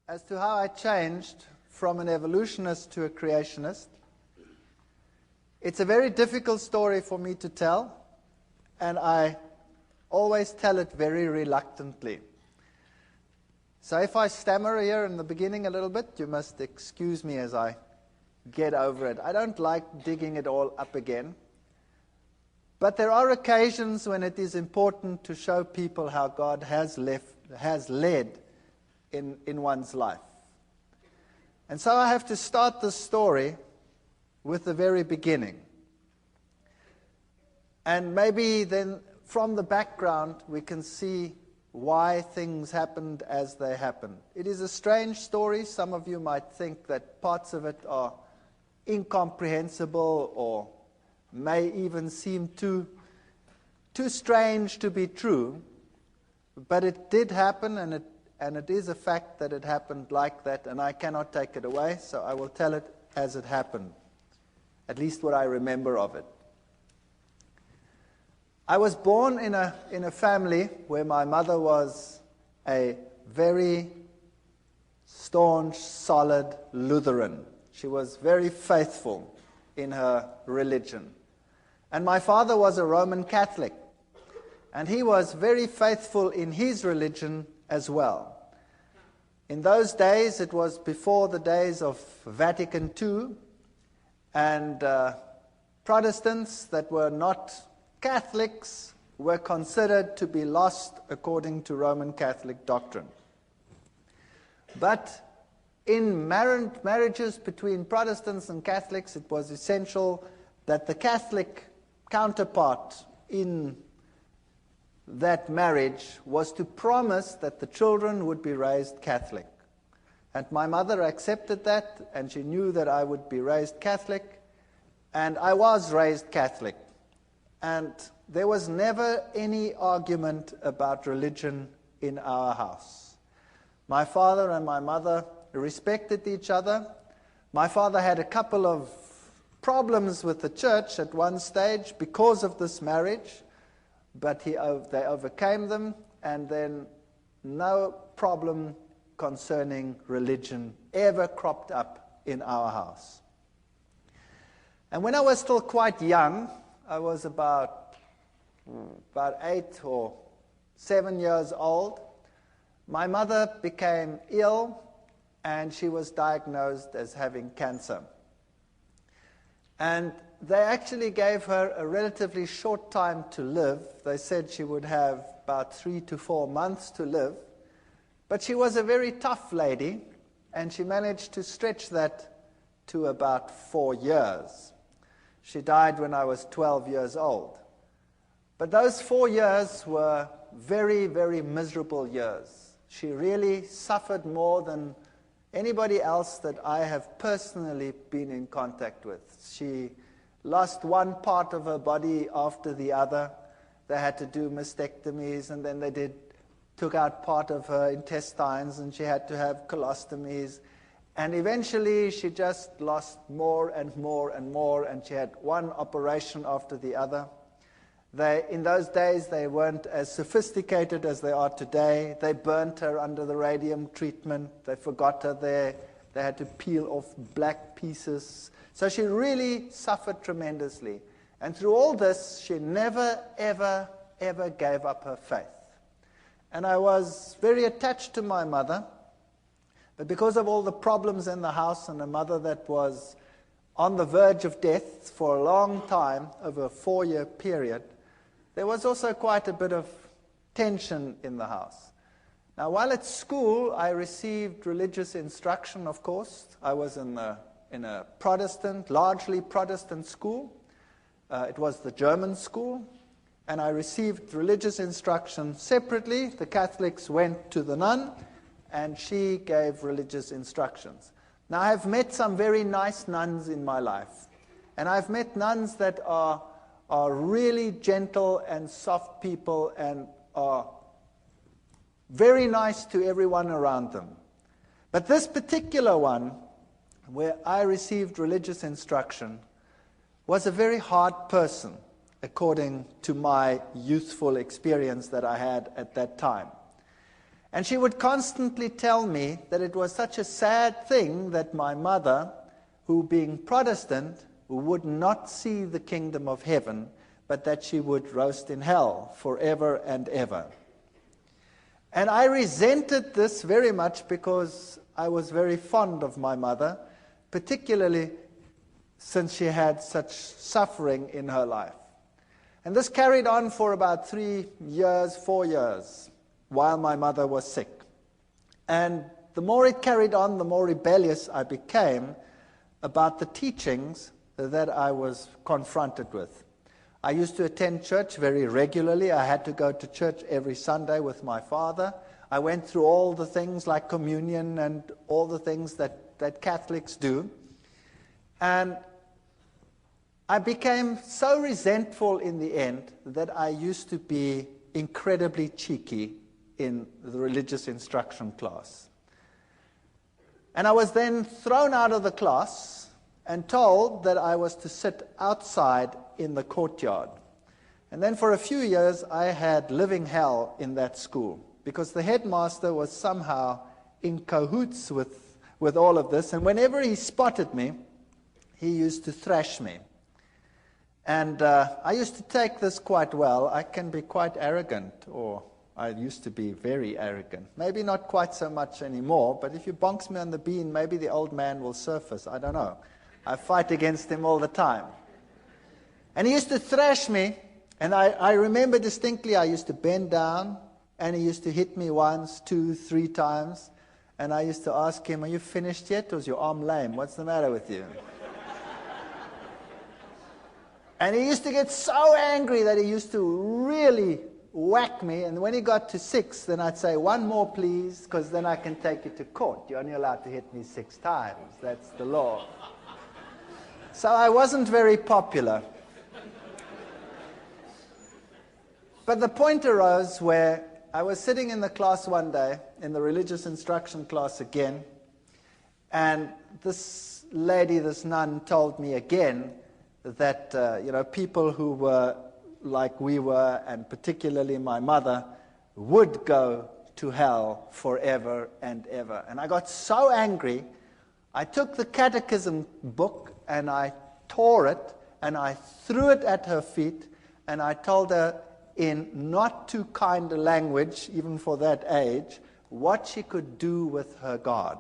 As to how I changed from an evolutionist to a creationist, it's a very difficult story for me to tell, and I always tell it very reluctantly. So if I stammer here in the beginning a little bit, you must excuse me as I get over it. I don't like digging it all up again. But there are occasions when it is important to show people how God has led in one's life. And so I have to start the story with the very beginning. And maybe then from the background we can see why things happened as they happened. It is a strange story. Some of you might think that parts of it are incomprehensible or may even seem too strange to be true. But it did happen, and it is a fact that it happened like that, and I cannot take it away, so I will tell it as it happened, at least what I remember of it. I was born in a family where my mother was a very staunch, solid Lutheran. She was very faithful in her religion. And my father was a Roman Catholic, and he was very faithful in his religion as well. In those days, it was before the days of Vatican II, and Protestants that were not Catholics were considered to be lost according to Roman Catholic doctrine. But in marriages between Protestants and Catholics, it was essential that the Catholic counterpart in that marriage was to promise that the children would be raised Catholic. And my mother accepted that, and she knew that I would be raised Catholic, and I was raised Catholic. And there was never any argument about religion in our house. My father and my mother respected each other. My father had a couple of problems with the church at one stage because of this marriage, but they overcame them, and then no problem concerning religion ever cropped up in our house. And when I was still quite young, I was about 8 or 7 years old, my mother became ill, and she was diagnosed as having cancer. And they actually gave her a relatively short time to live. They said she would have about 3 to 4 months to live. But she was a very tough lady, and she managed to stretch that to about 4 years. She died when I was 12 years old. But those 4 years were very, very miserable years. She really suffered more than anybody else that I have personally been in contact with. She lost one part of her body after the other. They had to do mastectomies, and then they took out part of her intestines, and she had to have colostomies. And eventually she just lost more and more and more, and she had one operation after the other. In those days, they weren't as sophisticated as they are today. They burnt her under the radium treatment. They forgot her there. They had to peel off black pieces. So she really suffered tremendously. And through all this, she never, ever, ever gave up her faith. And I was very attached to my mother. But because of all the problems in the house, and a mother that was on the verge of death for a long time, over a 4-year period, there was also quite a bit of tension in the house. Now, while at school, I received religious instruction, of course. I was in a Protestant, largely Protestant school. It was the German school. and I received religious instruction separately. The Catholics went to the nun, and she gave religious instructions. Now, I've met some very nice nuns in my life, and I've met nuns that are really gentle and soft people and are very nice to everyone around them. But this particular one, where I received religious instruction, was a very hard person, according to my youthful experience that I had at that time. And she would constantly tell me that it was such a sad thing that my mother, who being Protestant, would not see the kingdom of heaven, but that she would roast in hell forever and ever. And I resented this very much because I was very fond of my mother, particularly since she had such suffering in her life. And this carried on for about 3 years, 4 years, while my mother was sick. And the more it carried on, the more rebellious I became about the teachings that I was confronted with. I used to attend church very regularly. I had to go to church every Sunday with my father. I went through all the things like communion and all the things that Catholics do. And I became so resentful in the end that I used to be incredibly cheeky in the religious instruction class. And I was then thrown out of the class and told that I was to sit outside in the courtyard. And then for a few years I had living hell in that school, because the headmaster was somehow in cahoots with all of this, and whenever he spotted me, he used to thrash me. And I used to take this quite well. I can be quite arrogant, or I used to be very arrogant. Maybe not quite so much anymore, but if you bonks me on the bean, maybe the old man will surface. I don't know. I fight against him all the time. And he used to thrash me, and I remember distinctly I used to bend down, and he used to hit me once, 2, 3 times, and I used to ask him, "Are you finished yet, or is your arm lame? What's the matter with you?" And he used to get so angry that he used to really whack me, and when he got to 6, then I'd say, "1 more, please, because then I can take you to court. You're only allowed to hit me 6 times. That's the law." So I wasn't very popular. But the point arose where I was sitting in the class one day, in the religious instruction class again, and this lady, this nun, told me again that people who were like we were, and particularly my mother, would go to hell forever and ever. And I got so angry, I took the catechism book and I tore it and I threw it at her feet, and I told her in not too kind a language, even for that age, what she could do with her God.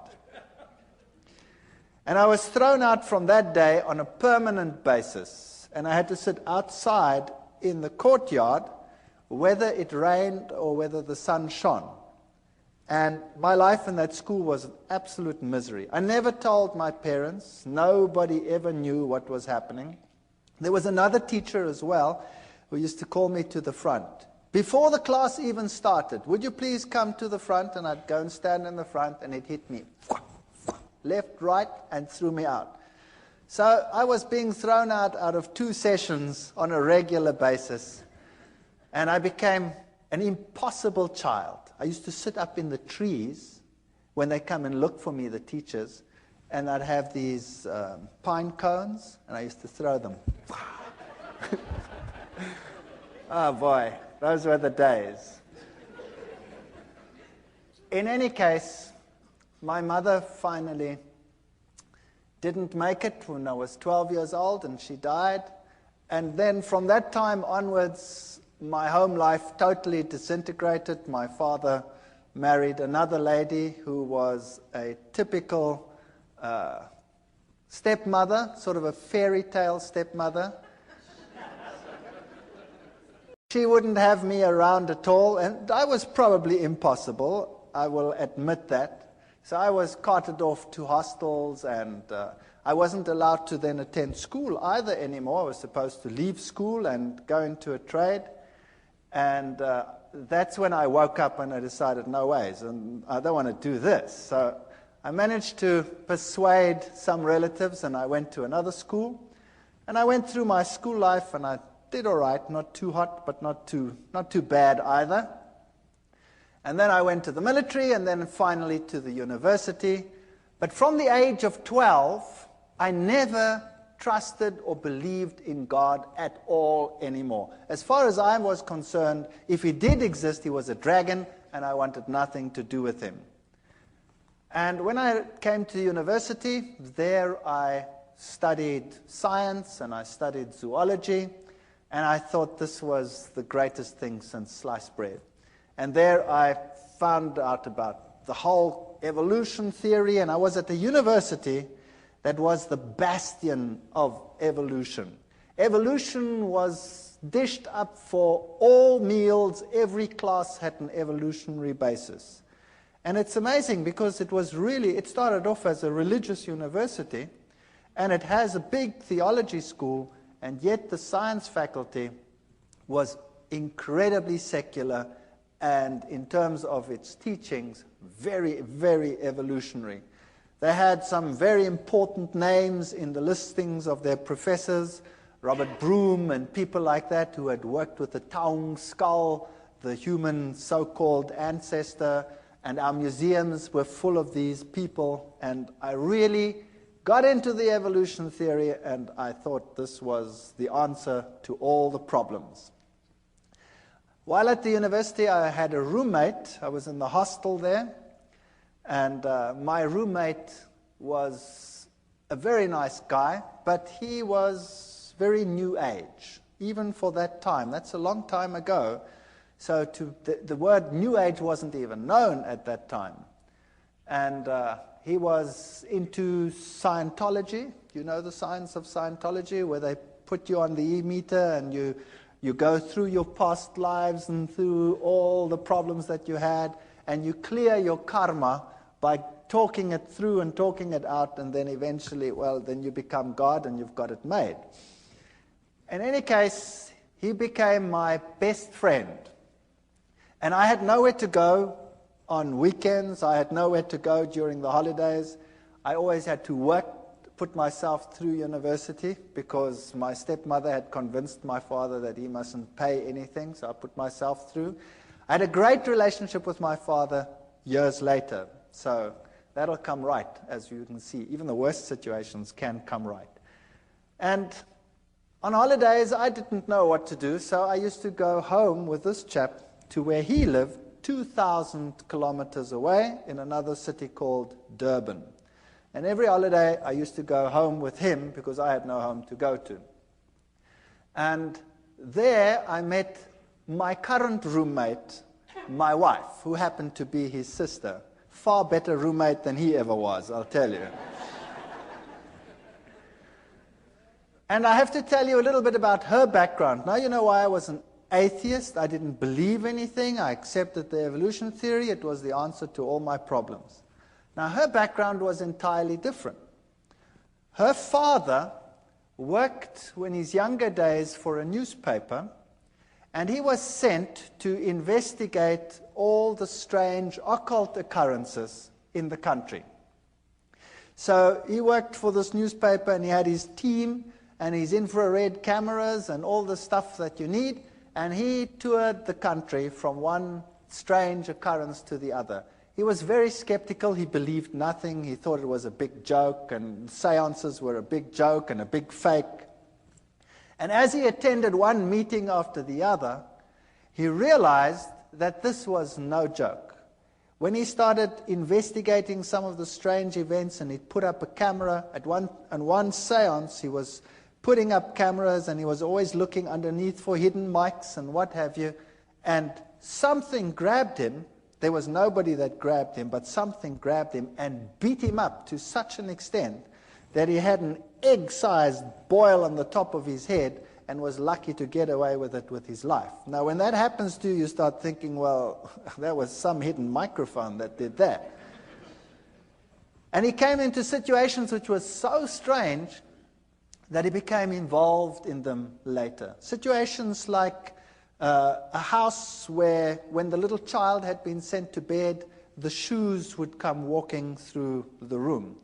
And I was thrown out from that day on a permanent basis, and I had to sit outside in the courtyard, whether it rained or whether the sun shone. And my life in that school was an absolute misery. I never told my parents. Nobody ever knew what was happening. There was another teacher as well who used to call me to the front. Before the class even started, "Would you please come to the front?" And I'd go and stand in the front, and he'd hit me left, right, and threw me out. So I was being thrown out of 2 sessions on a regular basis, and I became an impossible child. I used to sit up in the trees when they come and look for me, the teachers, and I'd have these pine cones, and I used to throw them. Oh boy, those were the days. In any case, my mother finally didn't make it when I was 12 years old, and she died. And then from that time onwards, my home life totally disintegrated. My father married another lady who was a typical stepmother, sort of a fairy tale stepmother. She wouldn't have me around at all, and I was probably impossible, I will admit that. So I was carted off to hostels, and I wasn't allowed to then attend school either anymore. I was supposed to leave school and go into a trade. And that's when I woke up and I decided, no ways, and I don't want to do this. So I managed to persuade some relatives, and I went to another school. And I went through my school life, and I did all right, not too hot, but not too bad either. And then I went to the military, and then finally to the university. But from the age of 12, I never trusted or believed in God at all anymore. As far as I was concerned, if he did exist, he was a dragon, and I wanted nothing to do with him. And when I came to university, there I studied science, and I studied zoology, and I thought this was the greatest thing since sliced bread. And there I found out about the whole evolution theory, and I was at a university that was the bastion of evolution. Evolution was dished up for all meals. Every class had an evolutionary basis. And it's amazing because it started off as a religious university, and it has a big theology school, and yet the science faculty was incredibly secular, and in terms of its teachings, very, very evolutionary. They had some very important names in the listings of their professors, Robert Broom and people like that who had worked with the Taung skull, the human so-called ancestor, and our museums were full of these people. And I really got into the evolution theory, and I thought this was the answer to all the problems. While at the university, I had a roommate. I was in the hostel there. And my roommate was a very nice guy, but he was very new age, even for that time. That's a long time ago. So the word new age wasn't even known at that time. And he was into Scientology. You know the science of Scientology, where they put you on the e-meter and you go through your past lives and through all the problems that you had, and you clear your karma by talking it through and talking it out, and then eventually, then you become God and you've got it made. In any case, he became my best friend. And I had nowhere to go on weekends. I had nowhere to go during the holidays. I always had to work, put myself through university, because my stepmother had convinced my father that he mustn't pay anything, so I put myself through. I had a great relationship with my father years later. So that'll come right, as you can see. Even the worst situations can come right. And on holidays, I didn't know what to do, so I used to go home with this chap to where he lived, 2,000 kilometers away, in another city called Durban. And every holiday, I used to go home with him because I had no home to go to. And there, I met my current roommate, my wife, who happened to be his sister. Far better roommate than he ever was, I'll tell you. And I have to tell you a little bit about her background. Now you know why I was an atheist. I didn't believe anything. I accepted the evolution theory. It was the answer to all my problems. Now her background was entirely different. Her father worked in his younger days for a newspaper, and he was sent to investigate all the strange occult occurrences in the country. So he worked for this newspaper, and he had his team and his infrared cameras and all the stuff that you need, and he toured the country from one strange occurrence to the other. He was very skeptical. He believed nothing. He thought it was a big joke, and seances were a big joke and a big fake. And as he attended one meeting after the other, he realized that this was no joke. When he started investigating some of the strange events, and he put up a camera on one seance, he was putting up cameras, and he was always looking underneath for hidden mics and what have you, and something grabbed him. There was nobody that grabbed him, but something grabbed him and beat him up to such an extent that he had an egg-sized boil on the top of his head and was lucky to get away with it with his life. Now, when that happens to you, you start thinking, well, that was some hidden microphone that did that. And he came into situations which were so strange that he became involved in them later. Situations like A house where when the little child had been sent to bed, the shoes would come walking through the room.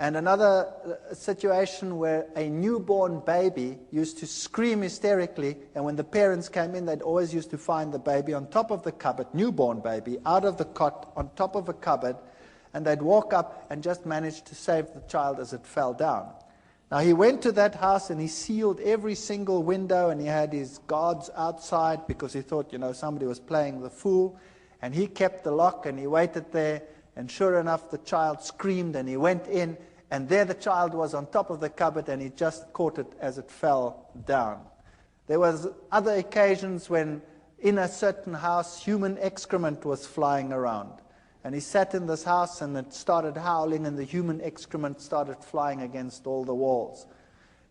And another situation where a newborn baby used to scream hysterically, and when the parents came in, they'd always used to find the baby on top of the cupboard, newborn baby, out of the cot, on top of a cupboard, and they'd walk up and just manage to save the child as it fell down. Now, he went to that house and he sealed every single window, and he had his guards outside because he thought, somebody was playing the fool. And he kept the lock and he waited there, and sure enough, the child screamed and he went in, and there the child was on top of the cupboard, and he just caught it as it fell down. There was other occasions when in a certain house, human excrement was flying around. And he sat in this house and it started howling, and the human excrement started flying against all the walls.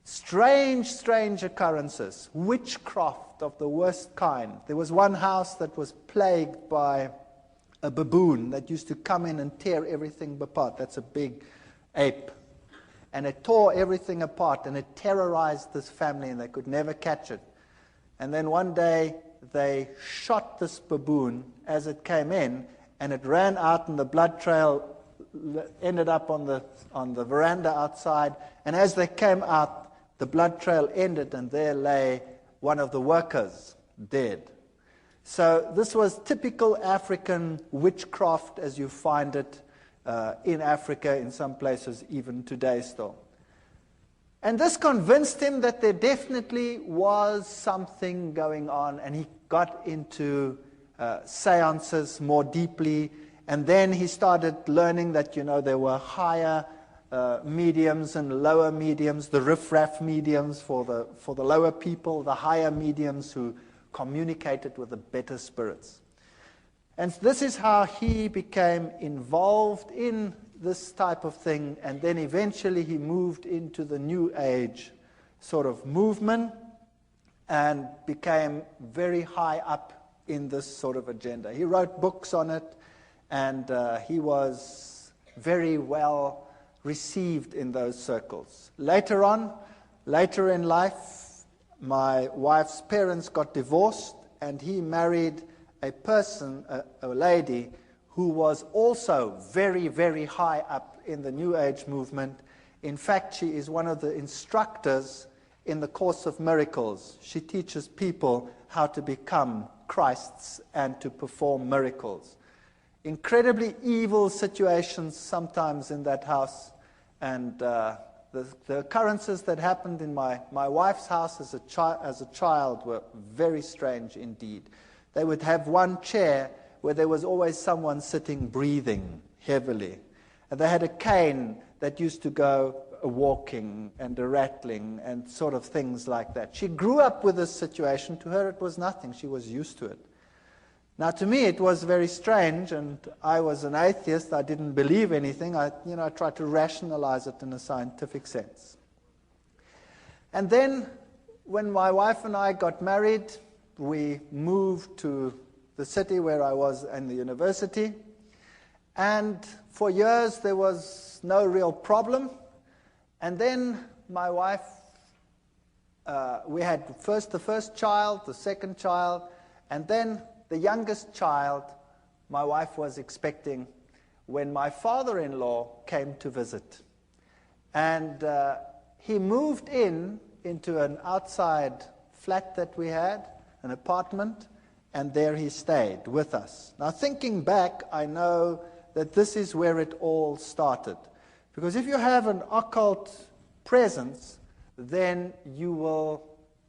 Strange, strange occurrences. Witchcraft of the worst kind. There was one house that was plagued by a baboon that used to come in and tear everything apart. That's a big ape. And it tore everything apart, and it terrorized this family, and they could never catch it. And then one day they shot this baboon as it came in, and it ran out, and the blood trail ended up on the veranda outside. And as they came out, the blood trail ended, and there lay one of the workers dead. So this was typical African witchcraft as you find it in Africa, in some places even today still. And this convinced him that there definitely was something going on, and he got into seances more deeply, and then he started learning that, there were higher mediums and lower mediums, the riff-raff mediums for the lower people, the higher mediums who communicated with the better spirits. And this is how he became involved in this type of thing, and then eventually he moved into the New Age sort of movement and became very high up in this sort of agenda. He wrote books on it, and he was very well received in those circles. Later in life, my wife's parents got divorced, and he married a lady who was also very, very high up in the New Age movement. In fact, she is one of the instructors in the Course of Miracles. She teaches people how to become Christs and to perform miracles. Incredibly evil situations sometimes in that house, and the occurrences that happened in my wife's house as a child were very strange indeed. They would have one chair where there was always someone sitting breathing heavily. And they had a cane that used to go walking and a rattling and sort of things like that. She grew up with this situation. To her it was nothing. She was used to it. Now to me it was very strange, and I was an atheist. I didn't believe anything. I tried to rationalize it in a scientific sense. And then when my wife and I got married, we moved to the city where I was in the university, and for years there was no real problem. And then my wife, we had the first child, the second child, and then the youngest child my wife was expecting when my father-in-law came to visit. And he moved into an outside flat that we had, an apartment, and there he stayed with us. Now, thinking back, I know that this is where it all started. Because if you have an occult presence, then you will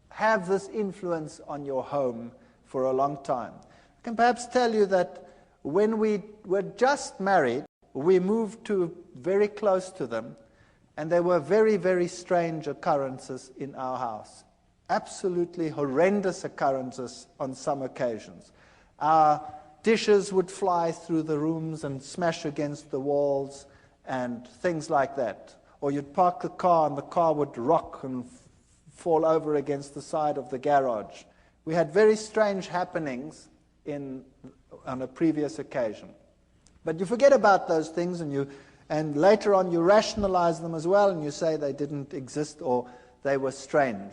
have this influence on your home for a long time. I can perhaps tell you that when we were just married, we moved very close to them, and there were very, very strange occurrences in our house. Absolutely horrendous occurrences on some occasions. Our dishes would fly through the rooms and smash against the walls and things like that. Or you'd park the car and the car would rock and fall over against the side of the garage. We had very strange happenings on a previous occasion. But you forget about those things, and later on you rationalize them as well, and you say they didn't exist or they were strange.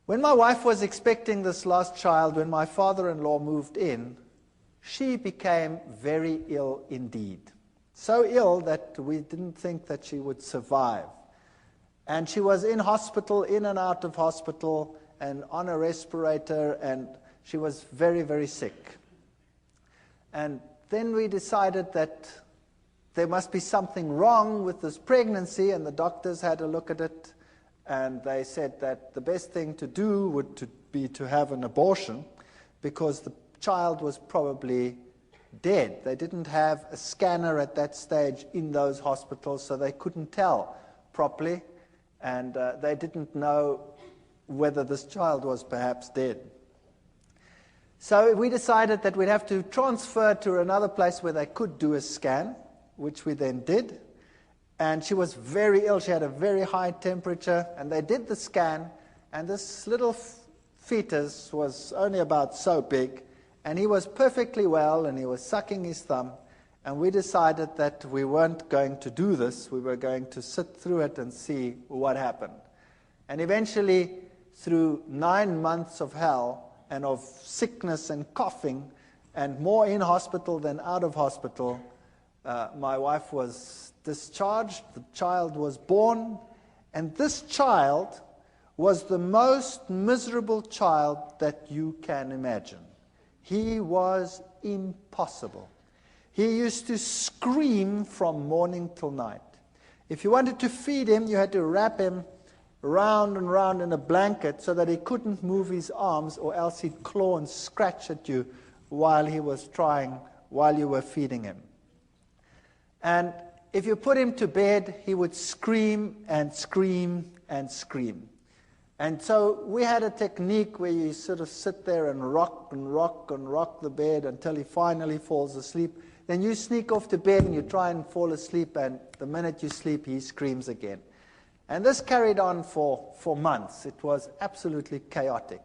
When my wife was expecting this last child, when my father-in-law moved in, she became very ill indeed. So ill that we didn't think that she would survive. And she was in hospital, in and out of hospital, and on a respirator, and she was very, very sick. And then we decided that there must be something wrong with this pregnancy, and the doctors had a look at it, and they said that the best thing to do would be to have an abortion, because the child was probably dead. They didn't have a scanner at that stage in those hospitals, so they couldn't tell properly, and they didn't know whether this child was perhaps dead. So we decided that we'd have to transfer to another place where they could do a scan, which we then did. And she was very ill. She had a very high temperature. And they did the scan, and this little fetus was only about so big. And he was perfectly well, and he was sucking his thumb. And we decided that we weren't going to do this. We were going to sit through it and see what happened. And eventually, through 9 months of hell, and of sickness and coughing, and more in hospital than out of hospital, my wife was discharged, the child was born, and this child was the most miserable child that you can imagine. He was impossible. He used to scream from morning till night. If you wanted to feed him, you had to wrap him round and round in a blanket so that he couldn't move his arms, or else he'd claw and scratch at you while you were feeding him. And if you put him to bed, he would scream and scream and scream. And so we had a technique where you sort of sit there and rock and rock and rock the bed until he finally falls asleep. Then you sneak off to bed and you try and fall asleep, and the minute you sleep, he screams again. And this carried on for months. It was absolutely chaotic.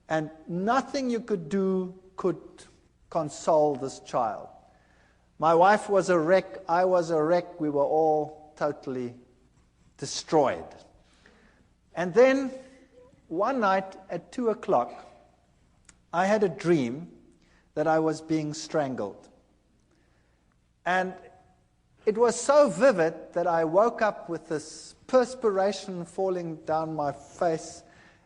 And nothing you could do could console this child. My wife was a wreck. I was a wreck. We were all totally destroyed. And then one night at 2 o'clock, I had a dream that I was being strangled. And it was so vivid that I woke up with this perspiration falling down my face,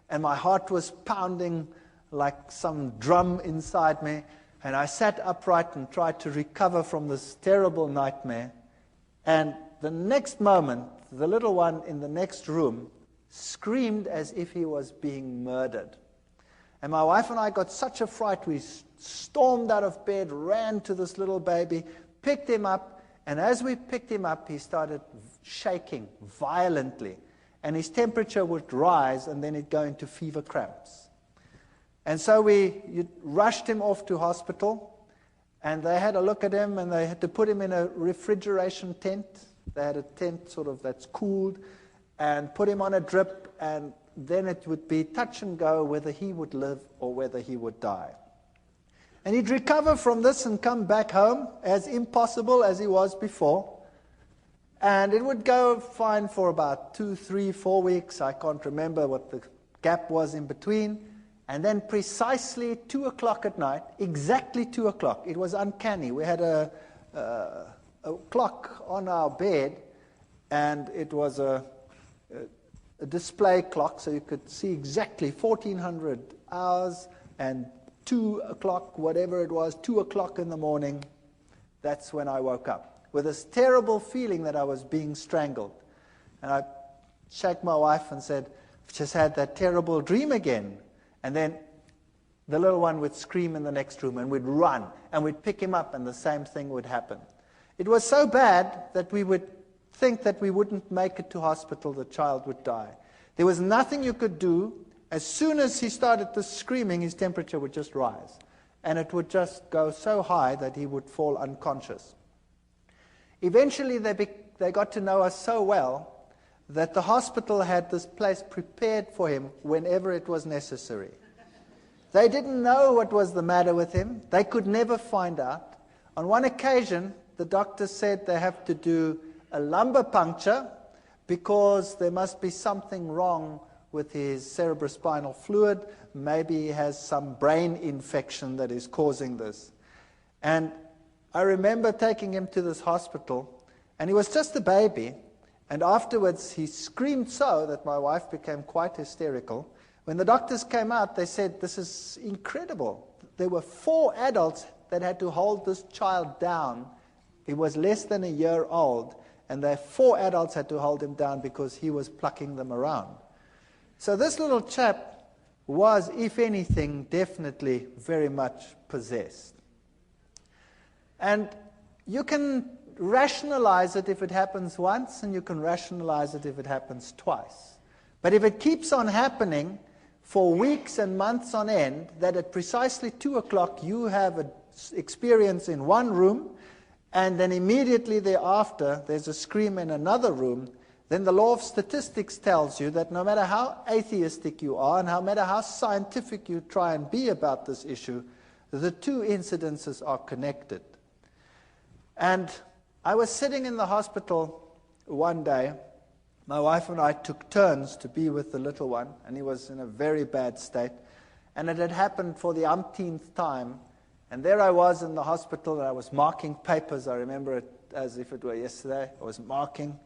and my heart was pounding like some drum inside me, and I sat upright and tried to recover from this terrible nightmare. And the next moment, the little one in the next room screamed as if he was being murdered. And my wife and I got such a fright, we stormed out of bed, ran to this little baby, picked him up, and as we picked him up, he started shaking violently. And his temperature would rise, and then he'd go into fever cramps. And so we rushed him off to hospital, and they had a look at him, and they had to put him in a refrigeration tent. They had a tent sort of that's cooled, and put him on a drip, and then it would be touch and go whether he would live or whether he would die. And he'd recover from this and come back home as impossible as he was before. And it would go fine for about 2, 3, 4 weeks. I can't remember what the gap was in between. And then precisely 2 o'clock at night, exactly 2 o'clock, it was uncanny. We had a clock on our bed, and it was a display clock, so you could see exactly 1400 hours and 2 o'clock, whatever it was, 2 o'clock in the morning. That's when I woke up with this terrible feeling that I was being strangled. And I shake my wife and said, I've just had that terrible dream again. And then the little one would scream in the next room, and we'd run, and we'd pick him up, and the same thing would happen. It was so bad that we would think that we wouldn't make it to hospital, the child would die. There was nothing you could do. As soon as he started the screaming, his temperature would just rise. And it would just go so high that he would fall unconscious. Eventually, they got to know us so well that the hospital had this place prepared for him whenever it was necessary. They didn't know what was the matter with him. They could never find out. On one occasion, the doctor said they have to do a lumbar puncture because there must be something wrong with his cerebrospinal fluid. Maybe he has some brain infection that is causing this. And I remember taking him to this hospital, and he was just a baby. And afterwards, he screamed so that my wife became quite hysterical. When the doctors came out, they said, "This is incredible." There were 4 adults that had to hold this child down. He was less than a year old, and 4 adults had to hold him down because he was plucking them around. So this little chap was, if anything, definitely very much possessed. And you can rationalize it if it happens once, and you can rationalize it if it happens twice. But if it keeps on happening for weeks and months on end, that at precisely 2 o'clock you have an experience in one room, and then immediately thereafter there's a scream in another room, then the law of statistics tells you that no matter how atheistic you are and no matter how scientific you try and be about this issue, the 2 incidences are connected. And I was sitting in the hospital one day. My wife and I took turns to be with the little one, and he was in a very bad state. And it had happened for the umpteenth time. And there I was in the hospital, and I was marking papers. I remember it as if it were yesterday. I was marking.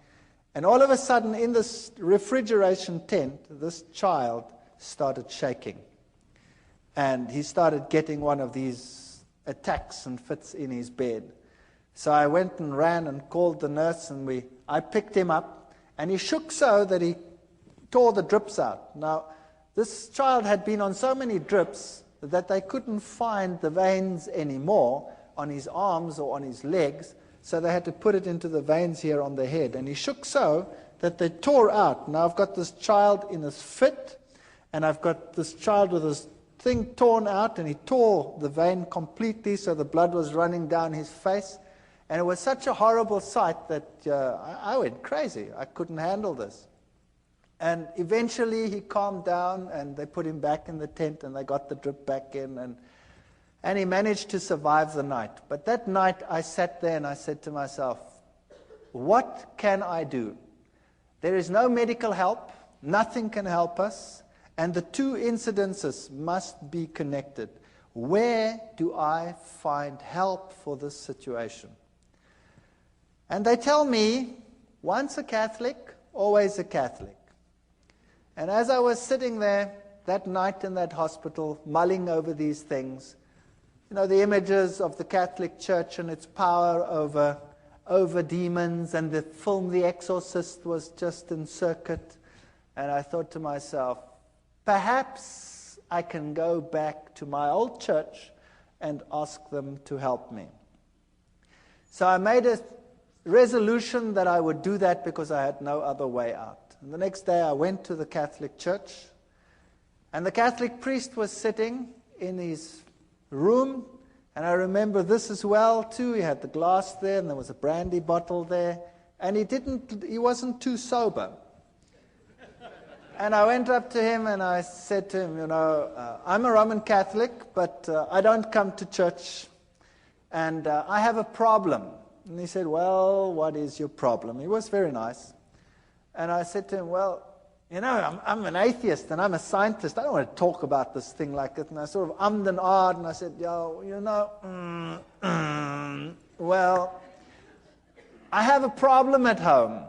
And all of a sudden, in this refrigeration tent, this child started shaking. And he started getting one of these attacks and fits in his bed. So I went and ran and called the nurse, and I picked him up, and he shook so that he tore the drips out. Now, this child had been on so many drips that they couldn't find the veins anymore on his arms or on his legs, so they had to put it into the veins here on the head. And he shook so that they tore out. Now I've got this child in this fit, and I've got this child with this thing torn out, and he tore the vein completely, so the blood was running down his face. And it was such a horrible sight that I went crazy. I couldn't handle this. And eventually he calmed down, and they put him back in the tent, and they got the drip back in, and he managed to survive the night. But that night I sat there and I said to myself, what can I do? There is no medical help. Nothing can help us. And the 2 incidences must be connected. Where do I find help for this situation? And they tell me, once a Catholic, always a Catholic. And as I was sitting there that night in that hospital, mulling over these things, the images of the Catholic Church and its power over demons, and the film The Exorcist was just in circuit. And I thought to myself, perhaps I can go back to my old church and ask them to help me. So I made a resolution that I would do that because I had no other way out. And the next day I went to the Catholic Church, and the Catholic priest was sitting in his room, and I remember this as well too. He had the glass there, and there was a brandy bottle there, and he wasn't too sober. And I went up to him and I said to him, I'm a Roman Catholic, but I don't come to church, and I have a problem. And he said, well, what is your problem? He was very nice. And I said to him, well, I'm an atheist and I'm a scientist. I don't want to talk about this thing like it. And I sort of ummed and ahed, and I said, well, I have a problem at home.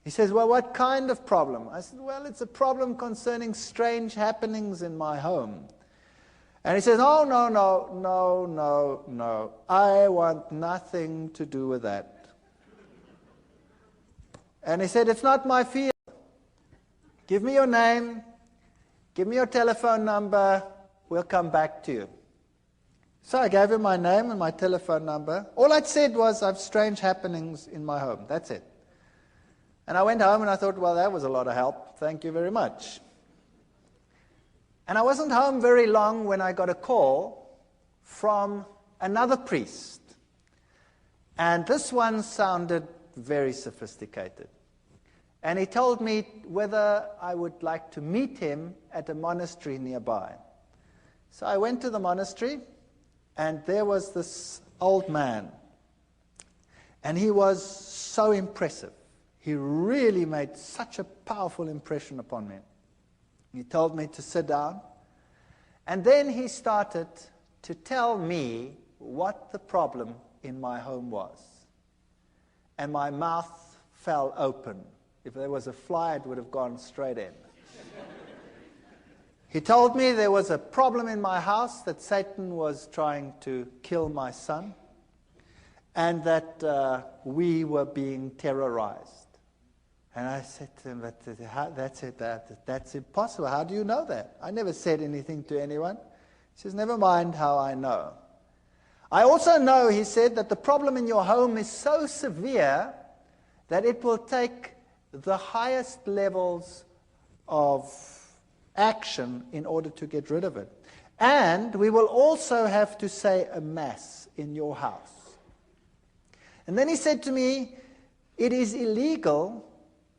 He says, well, what kind of problem? I said, well, it's a problem concerning strange happenings in my home. And he says, oh, no. I want nothing to do with that. And he said, it's not my field. Give me your name. Give me your telephone number. We'll come back to you. So I gave him my name and my telephone number. All I'd said was, I have strange happenings in my home. That's it. And I went home and I thought, well, that was a lot of help. Thank you very much. And I wasn't home very long when I got a call from another priest. And this one sounded very sophisticated. And he told me whether I would like to meet him at a monastery nearby. So I went to the monastery, and there was this old man. And he was so impressive. He really made such a powerful impression upon me. He told me to sit down. And then he started to tell me what the problem in my home was. And my mouth fell open. If there was a fly, it would have gone straight in. He told me there was a problem in my house, that Satan was trying to kill my son, and that we were being terrorized. And I said to him, that's impossible. How do you know that? I never said anything to anyone. He says, never mind how I know. I also know, he said, that the problem in your home is so severe that it will take the highest levels of action in order to get rid of it. And we will also have to say a mass in your house. And then he said to me, it is illegal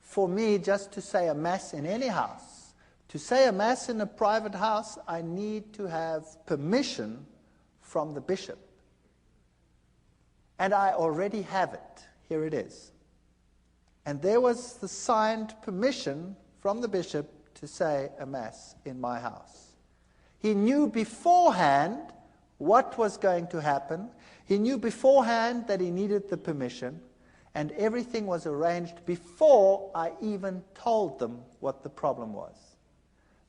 for me just to say a mass in any house. To say a mass in a private house, I need to have permission from the bishop. And I already have it. Here it is. And there was the signed permission from the bishop to say a mass in my house. He knew beforehand what was going to happen. He knew beforehand that he needed the permission, and everything was arranged before I even told them what the problem was.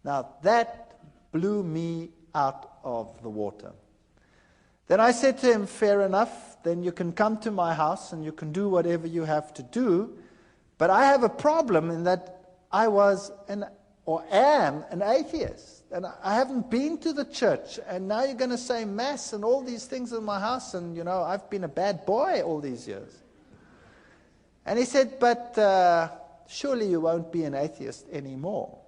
Now, that blew me out of the water. Then I said to him, fair enough, then you can come to my house and you can do whatever you have to do, but I have a problem in that I was am an atheist, and I haven't been to the church, and now you're going to say mass and all these things in my house, and I've been a bad boy all these years. And he said, but surely you won't be an atheist anymore.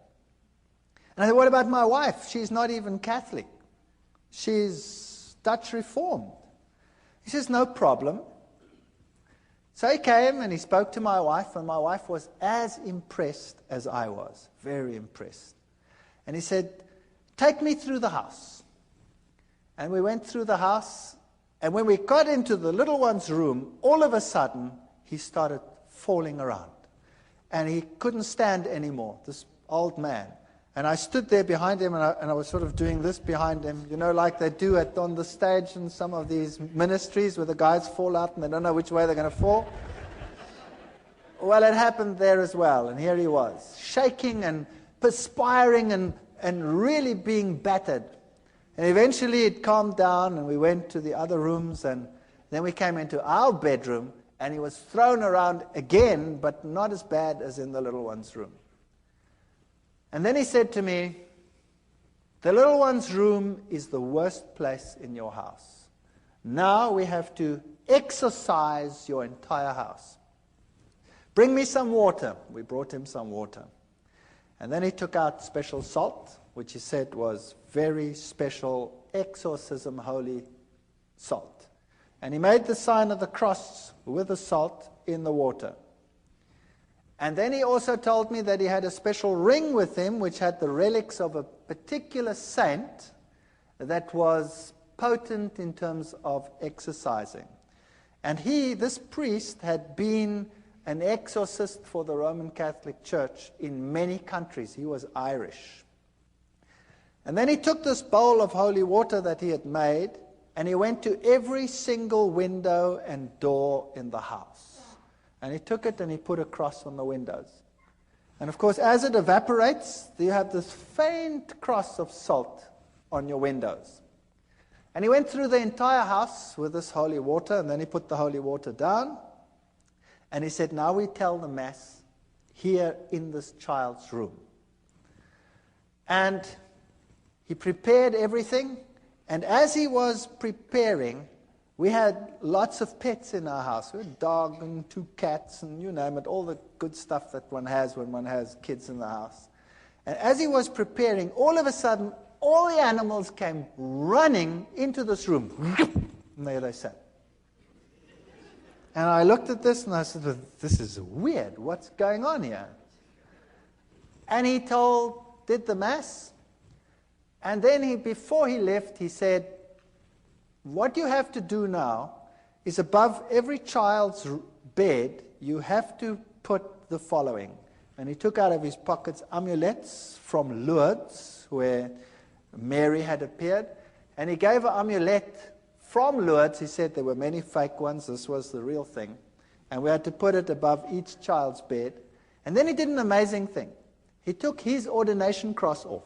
And I said, what about my wife? She's not even Catholic. She's Dutch Reformed. He says, no problem. So he came and he spoke to my wife, and my wife was as impressed as I was, very impressed. And he said, take me through the house. And we went through the house, and when we got into the little one's room, all of a sudden, he started falling around. And he couldn't stand anymore, this old man. And I stood there behind him, and I was sort of doing this behind him, like they do on the stage in some of these ministries where the guys fall out and they don't know which way they're going to fall. Well, it happened there as well, and here he was, shaking and perspiring and really being battered. And eventually it calmed down, and we went to the other rooms, and then we came into our bedroom, and he was thrown around again, but not as bad as in the little one's room. And then he said to me, the little one's room is the worst place in your house. Now we have to exorcise your entire house. Bring me some water. We brought him some water. And then he took out special salt, which he said was very special exorcism holy salt. And he made the sign of the cross with the salt in the water. And then he also told me that he had a special ring with him which had the relics of a particular saint that was potent in terms of exorcising. And this priest, had been an exorcist for the Roman Catholic Church in many countries. He was Irish. And then he took this bowl of holy water that he had made, and he went to every single window and door in the house. And he took it and he put a cross on the windows. And of course, as it evaporates, you have this faint cross of salt on your windows. And he went through the entire house with this holy water, and then he put the holy water down. And he said, now we tell the Mass here in this child's room. And he prepared everything. And as he was preparing, we had lots of pets in our house. We had a dog and 2 cats and you name it, all the good stuff that one has when one has kids in the house. And as he was preparing, all of a sudden, all the animals came running into this room. And there they sat. And I looked at this and I said, well, this is weird. What's going on here? And he did the Mass. And then before he left, he said, what you have to do now is above every child's bed, you have to put the following. And he took out of his pockets amulets from Lourdes, where Mary had appeared. And he gave an amulet from Lourdes. He said there were many fake ones. This was the real thing. And we had to put it above each child's bed. And then he did an amazing thing. He took his ordination cross off.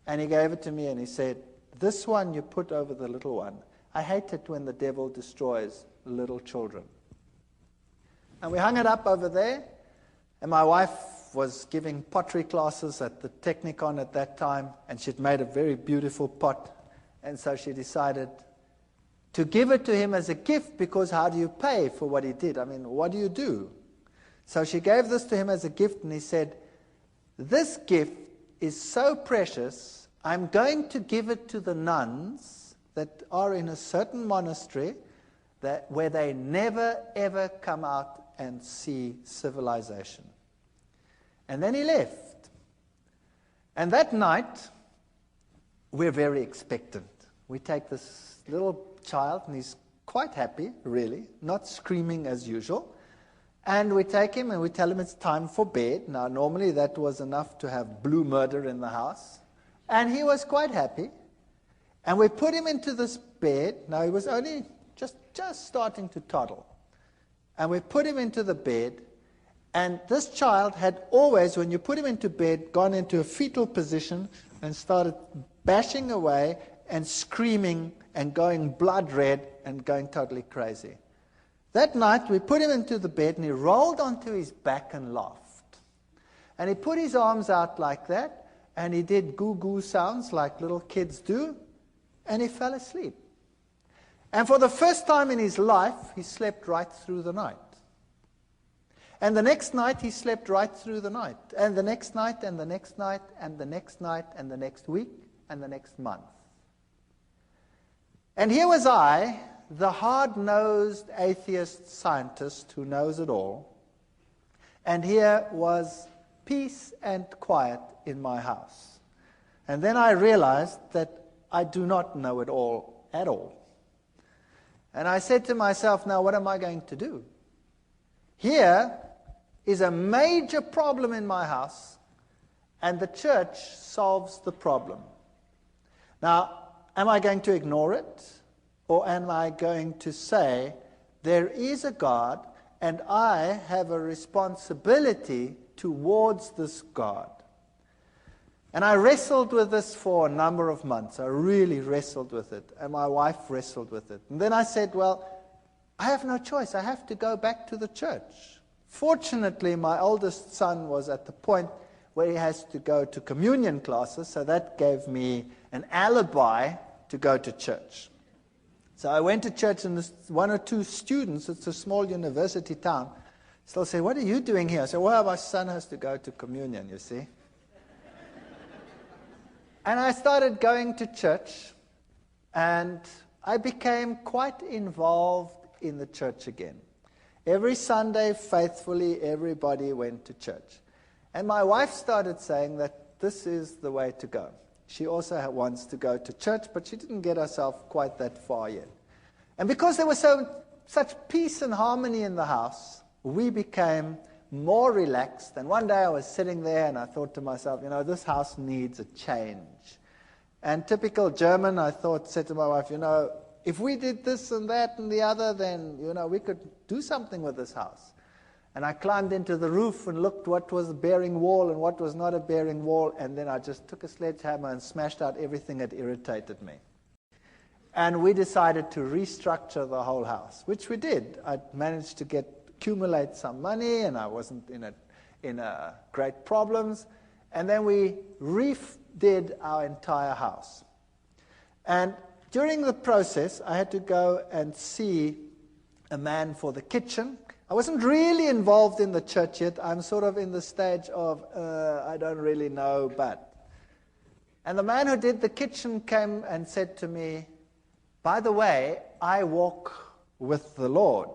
And he gave it to me and he said, this one you put over the little one. I hate it when the devil destroys little children. And we hung it up over there. And my wife was giving pottery classes at the Technicon at that time. And she'd made a very beautiful pot. And so she decided to give it to him as a gift, because how do you pay for what he did? I mean, what do you do? So she gave this to him as a gift, and he said, this gift is so precious, I'm going to give it to the nuns that are in a certain monastery where they never, ever come out and see civilization. And then he left. And that night, we're very expectant. We take this little child, and he's quite happy, really, not screaming as usual. And we take him and we tell him it's time for bed. Now, normally that was enough to have blue murder in the house. And he was quite happy. And we put him into this bed. Now, he was only just starting to toddle. And we put him into the bed. And this child had always, when you put him into bed, gone into a fetal position and started bashing away and screaming and going blood red and going totally crazy. That night, we put him into the bed, and he rolled onto his back and laughed. And he put his arms out like that, and he did goo-goo sounds like little kids do, and he fell asleep. And for the first time in his life, he slept right through the night. And the next night, he slept right through the night. And the next night, and the next night, and the next night, and the next week, and the next month. And here was I, the hard-nosed atheist scientist who knows it all, and here was peace and quiet in my house. And then I realized that I do not know it all at all. And I said to myself, now what am I going to do? Here is a major problem in my house, and the church solves the problem. Now, am I going to ignore it? Or am I going to say, there is a God, and I have a responsibility towards this God? And I wrestled with this for a number of months. I really wrestled with it. And my wife wrestled with it. And then I said, well, I have no choice. I have to go back to the church. Fortunately, my oldest son was at the point where he has to go to communion classes, so that gave me an alibi to go to church. So I went to church, and one or two students, it's a small university town, still say, what are you doing here? I said, well, my son has to go to communion, you see. And I started going to church, and I became quite involved in the church again. Every Sunday, faithfully, everybody went to church. And my wife started saying that this is the way to go. She also wants to go to church, but she didn't get herself quite that far yet. And because there was such peace and harmony in the house, we became more relaxed. And one day I was sitting there and I thought to myself, this house needs a change. And typical German, I said to my wife, if we did this and that and the other, then, we could do something with this house. And I climbed into the roof and looked what was a bearing wall and what was not a bearing wall, and then I just took a sledgehammer and smashed out everything that irritated me. And we decided to restructure the whole house, which we did. I managed to accumulate some money, and I wasn't in great problems. And then we redid our entire house. And during the process, I had to go and see a man for the kitchen. I wasn't really involved in the church yet. I'm sort of in the stage of, I don't really know, but. And the man who did the kitchen came and said to me, by the way, I walk with the Lord.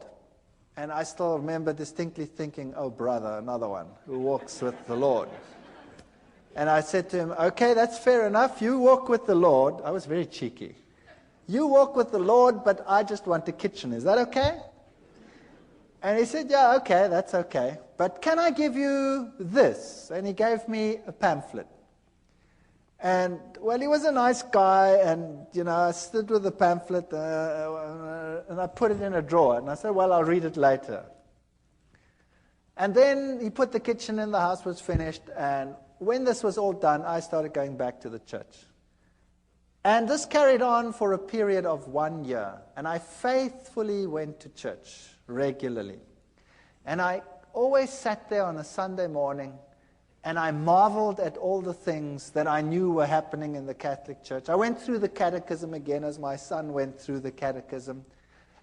And I still remember distinctly thinking, oh, brother, another one who walks with the Lord. And I said to him, okay, that's fair enough. You walk with the Lord. I was very cheeky. You walk with the Lord, but I just want a kitchen. Is that okay? And he said, yeah, okay, that's okay. But can I give you this? And he gave me a pamphlet. And, well, he was a nice guy, and, I stood with the pamphlet, and I put it in a drawer. And I said, well, I'll read it later. And then he put the kitchen in, the house was finished, and when this was all done, I started going back to the church. And this carried on for a period of 1 year. And I faithfully went to church regularly. And I always sat there on a Sunday morning, and I marveled at all the things that I knew were happening in the Catholic Church. I went through the catechism again as my son went through the catechism.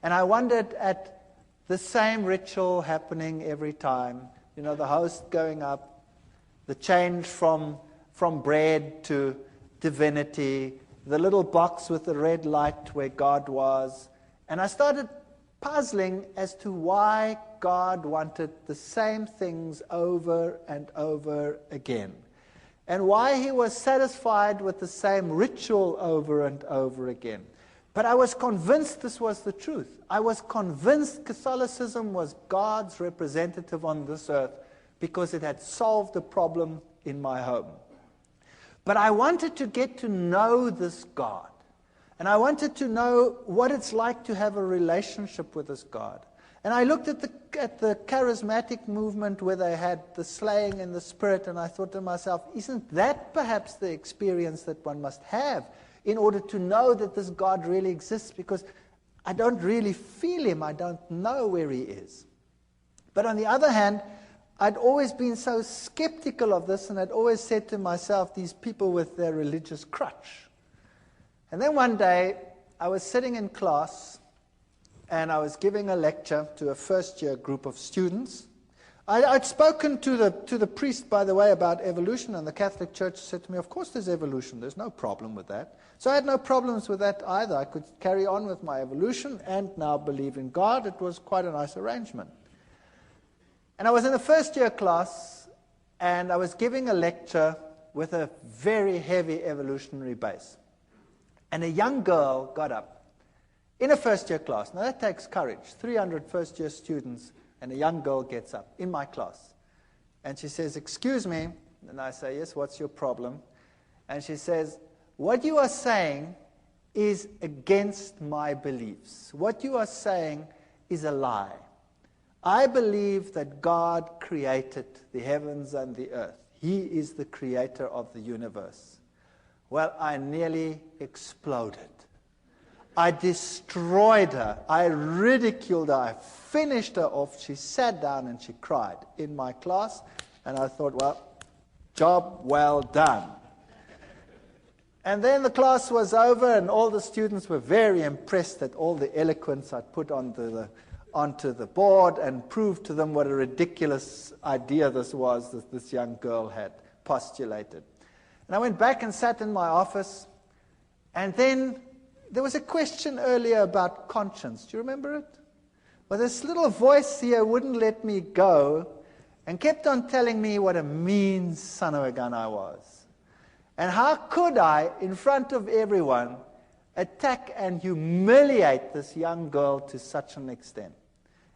And I wondered at the same ritual happening every time. The host going up, the change from bread to divinity, the little box with the red light where God was. And I started puzzling as to why God wanted the same things over and over again, and why he was satisfied with the same ritual over and over again. But I was convinced this was the truth. I was convinced Catholicism was God's representative on this earth because it had solved a problem in my home. But I wanted to get to know this God. And I wanted to know what it's like to have a relationship with this God. And I looked at the charismatic movement where they had the slaying in the spirit, and I thought to myself, isn't that perhaps the experience that one must have in order to know that this God really exists? Because I don't really feel him. I don't know where he is. But on the other hand, I'd always been so skeptical of this, and I'd always said to myself, these people with their religious crutch. And then one day, I was sitting in class, and I was giving a lecture to a first-year group of students. I'd spoken to the priest, by the way, about evolution, and the Catholic Church said to me, of course there's evolution, there's no problem with that. So I had no problems with that either. I could carry on with my evolution and now believe in God. It was quite a nice arrangement. And I was in a first-year class, and I was giving a lecture with a very heavy evolutionary base. And a young girl got up in a first-year class. Now that takes courage. 300 first-year students, and a young girl gets up in my class. And she says, excuse me. And I say, yes, what's your problem? And she says, what you are saying is against my beliefs. What you are saying is a lie. I believe that God created the heavens and the earth. He is the creator of the universe. Well, I nearly exploded. I destroyed her. I ridiculed her. I finished her off. She sat down and she cried in my class. And I thought, well, job well done. And then the class was over, and all the students were very impressed at all the eloquence I'd put onto the board, and proved to them what a ridiculous idea this was that this young girl had postulated. And I went back and sat in my office, and then there was a question earlier about conscience. Do you remember it? Well, this little voice here wouldn't let me go and kept on telling me what a mean son of a gun I was. And how could I, in front of everyone, attack and humiliate this young girl to such an extent?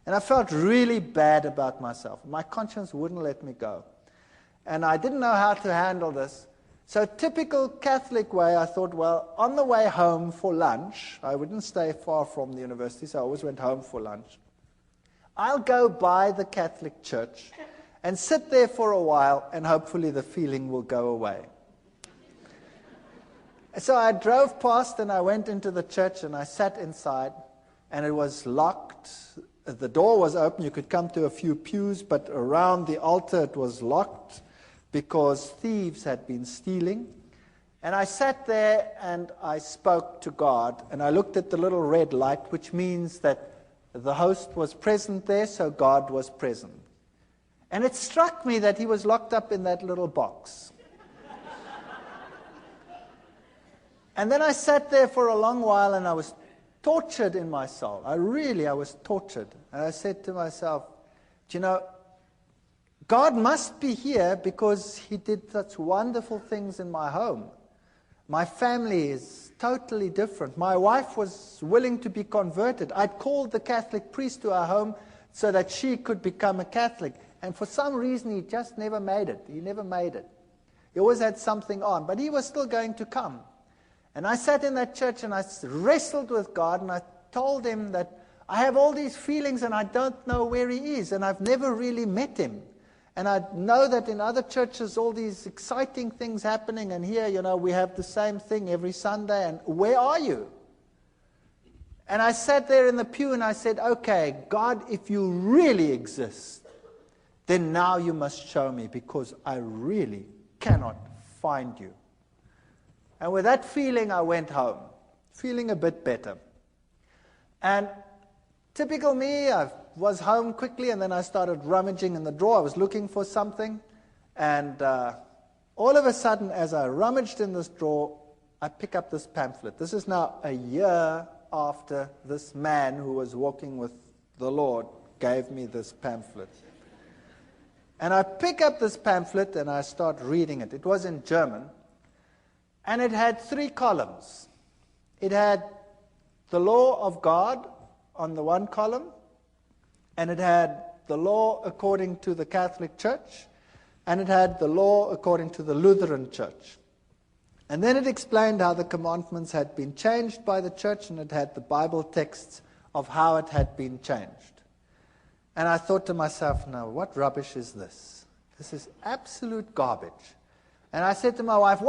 And I felt really bad about myself. My conscience wouldn't let me go. And I didn't know how to handle this. So typical Catholic way, I thought, well, on the way home for lunch, I wouldn't stay far from the university, so I always went home for lunch. I'll go by the Catholic Church and sit there for a while, and hopefully the feeling will go away. So I drove past, and I went into the church, and I sat inside, and it was locked. The door was open. You could come to a few pews, but around the altar it was locked because thieves had been stealing. And I sat there and I spoke to God, and I looked at the little red light, which means that the host was present there, so God was present. And it struck me that he was locked up in that little box. And then I sat there for a long while, and I was tortured in my soul. I was tortured. And I said to myself, do you know, God must be here because he did such wonderful things in my home. My family is totally different. My wife was willing to be converted. I'd called the Catholic priest to our home so that she could become a Catholic. And for some reason, he just never made it. He never made it. He always had something on, but he was still going to come. And I sat in that church and I wrestled with God, and I told him that I have all these feelings and I don't know where he is, and I've never really met him. And I know that in other churches all these exciting things happening, and here, we have the same thing every Sunday, and where are you? And I sat there in the pew and I said, okay, God, if you really exist, then now you must show me, because I really cannot find you. And with that feeling, I went home, feeling a bit better. And typical me, I was home quickly, and then I started rummaging in the drawer. I was looking for something, and all of a sudden, as I rummaged in this drawer, I pick up this pamphlet. This is now a year after this man who was walking with the Lord gave me this pamphlet. And I pick up this pamphlet and I start reading it. It was in German, and it had 3 columns. It had the law of God on the one column, and it had the law according to the Catholic Church, and it had the law according to the Lutheran Church. And then it explained how the commandments had been changed by the church, and it had the Bible texts of how it had been changed. And I thought to myself, now, what rubbish is this? This is absolute garbage. And I said to my wife,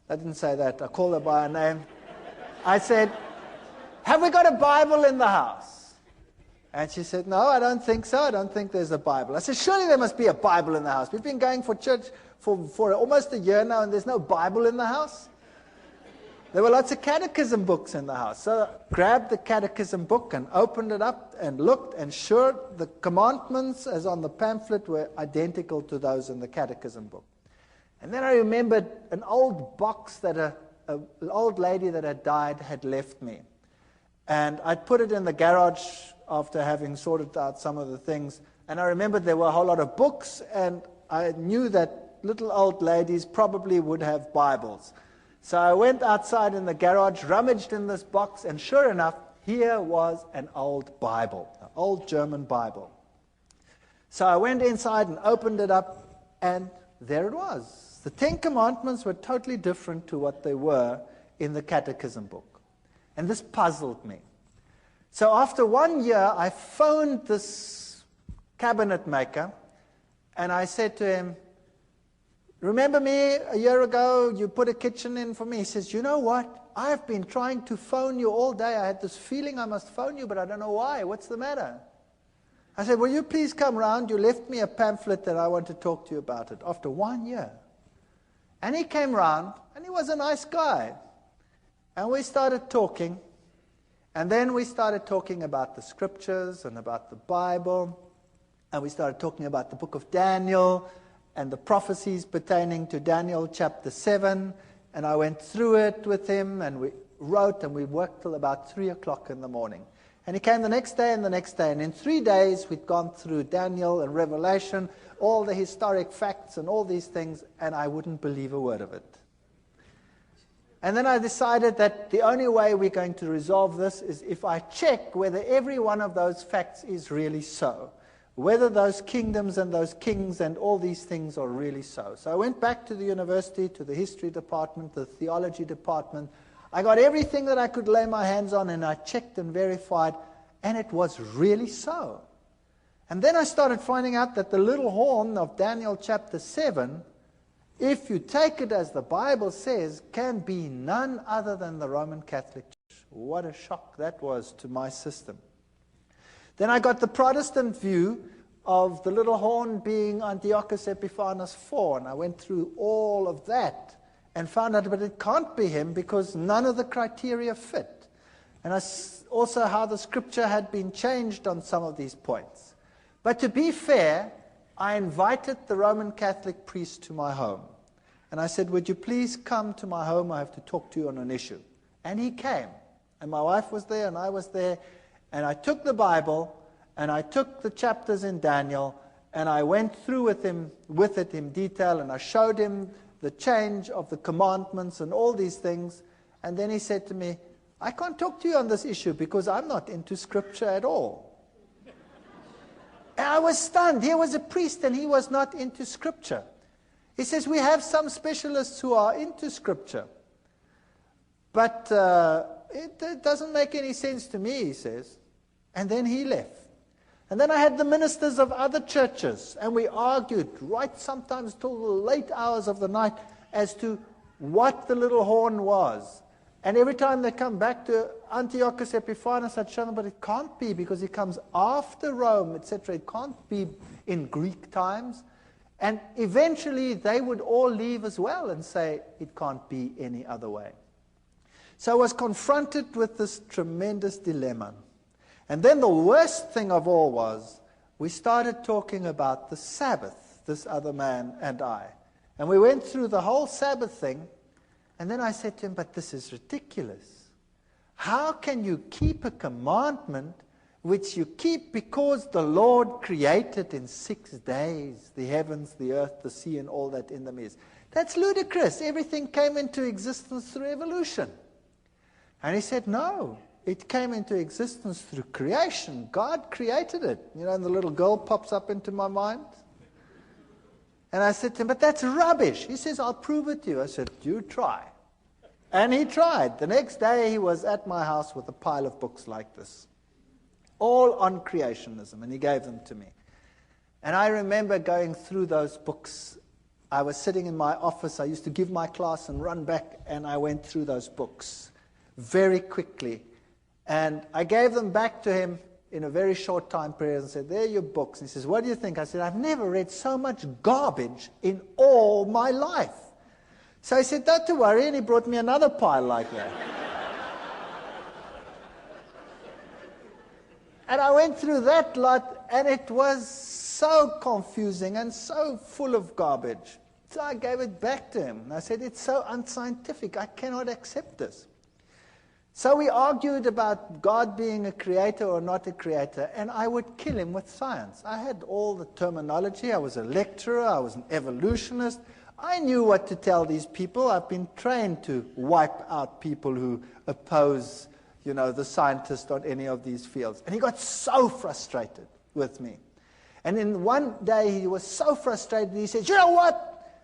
I didn't say that, I called her by her name. I said, have we got a Bible in the house? And she said, no, I don't think so. I don't think there's a Bible. I said, surely there must be a Bible in the house. We've been going for church for almost a year now, and there's no Bible in the house. There were lots of catechism books in the house. So I grabbed the catechism book and opened it up and looked, and sure, the commandments as on the pamphlet were identical to those in the catechism book. And then I remembered an old box that an old lady that had died had left me. And I'd put it in the garage after having sorted out some of the things. And I remembered there were a whole lot of books, and I knew that little old ladies probably would have Bibles. So I went outside in the garage, rummaged in this box, and sure enough, here was an old Bible, an old German Bible. So I went inside and opened it up, and there it was. The 10 Commandments were totally different to what they were in the catechism book. And this puzzled me. So after 1 year, I phoned this cabinet maker, and I said to him, remember me a year ago, you put a kitchen in for me? He says, you know what? I've been trying to phone you all day. I had this feeling I must phone you, but I don't know why. What's the matter? I said, will you please come round? You left me a pamphlet that I want to talk to you about it after 1 year. And he came round, and he was a nice guy. And we started talking. And then we started talking about the scriptures and about the Bible. And we started talking about the book of Daniel and the prophecies pertaining to Daniel chapter 7. And I went through it with him, and we wrote, and we worked till about 3 o'clock in the morning. And he came the next day and the next day. And in 3 days, we'd gone through Daniel and Revelation, all the historic facts and all these things, and I wouldn't believe a word of it. And then I decided that the only way we're going to resolve this is if I check whether every one of those facts is really so. Whether those kingdoms and those kings and all these things are really so. So I went back to the university, to the history department, the theology department. I got everything that I could lay my hands on, and I checked and verified, and it was really so. And then I started finding out that the little horn of Daniel chapter 7, if you take it as the Bible says, can be none other than the Roman Catholic Church. What a shock that was to my system. Then I got the Protestant view of the little horn being Antiochus Epiphanes IV, and I went through all of that and found out that it can't be him because none of the criteria fit. And also how the scripture had been changed on some of these points. But to be fair, I invited the Roman Catholic priest to my home. And I said, would you please come to my home? I have to talk to you on an issue. And he came. And my wife was there, and I was there. And I took the Bible, and I took the chapters in Daniel, and I went through with it in detail, and I showed him the change of the commandments and all these things. And then he said to me, I can't talk to you on this issue because I'm not into Scripture at all. And I was stunned. Here was a priest and he was not into Scripture. He says, we have some specialists who are into Scripture. But it doesn't make any sense to me, he says. And then he left. And then I had the ministers of other churches, and we argued right sometimes till the late hours of the night as to what the little horn was. And every time they come back to Antiochus Epiphanes, I'd show them, but it can't be because he comes after Rome, etc. It can't be in Greek times. And eventually they would all leave as well and say it can't be any other way. So I was confronted with this tremendous dilemma. And then the worst thing of all was we started talking about the Sabbath, this other man and I. And we went through the whole Sabbath thing. And then I said to him, but this is ridiculous. How can you keep a commandment which you keep because the Lord created in 6 days the heavens, the earth, the sea, and all that in them is? That's ludicrous. Everything came into existence through evolution. And he said, no, it came into existence through creation. God created it. You know, and the little girl pops up into my mind. And I said to him, but that's rubbish. He says, I'll prove it to you. I said, you try. And he tried. The next day he was at my house with a pile of books like this, all on creationism, and he gave them to me. And I remember going through those books. I was sitting in my office. I used to give my class and run back, and I went through those books very quickly. And I gave them back to him in a very short time period and said, there are your books. And he says, what do you think? I said, I've never read so much garbage in all my life. So he said, don't you worry, and he brought me another pile like that. And I went through that lot, and it was so confusing and so full of garbage. So I gave it back to him. And I said, it's so unscientific, I cannot accept this. So we argued about God being a creator or not a creator, and I would kill him with science. I had all the terminology. I was a lecturer. I was an evolutionist. I knew what to tell these people. I've been trained to wipe out people who oppose, the scientist on any of these fields. And he got so frustrated with me. And then one day he was so frustrated, he says, you know what?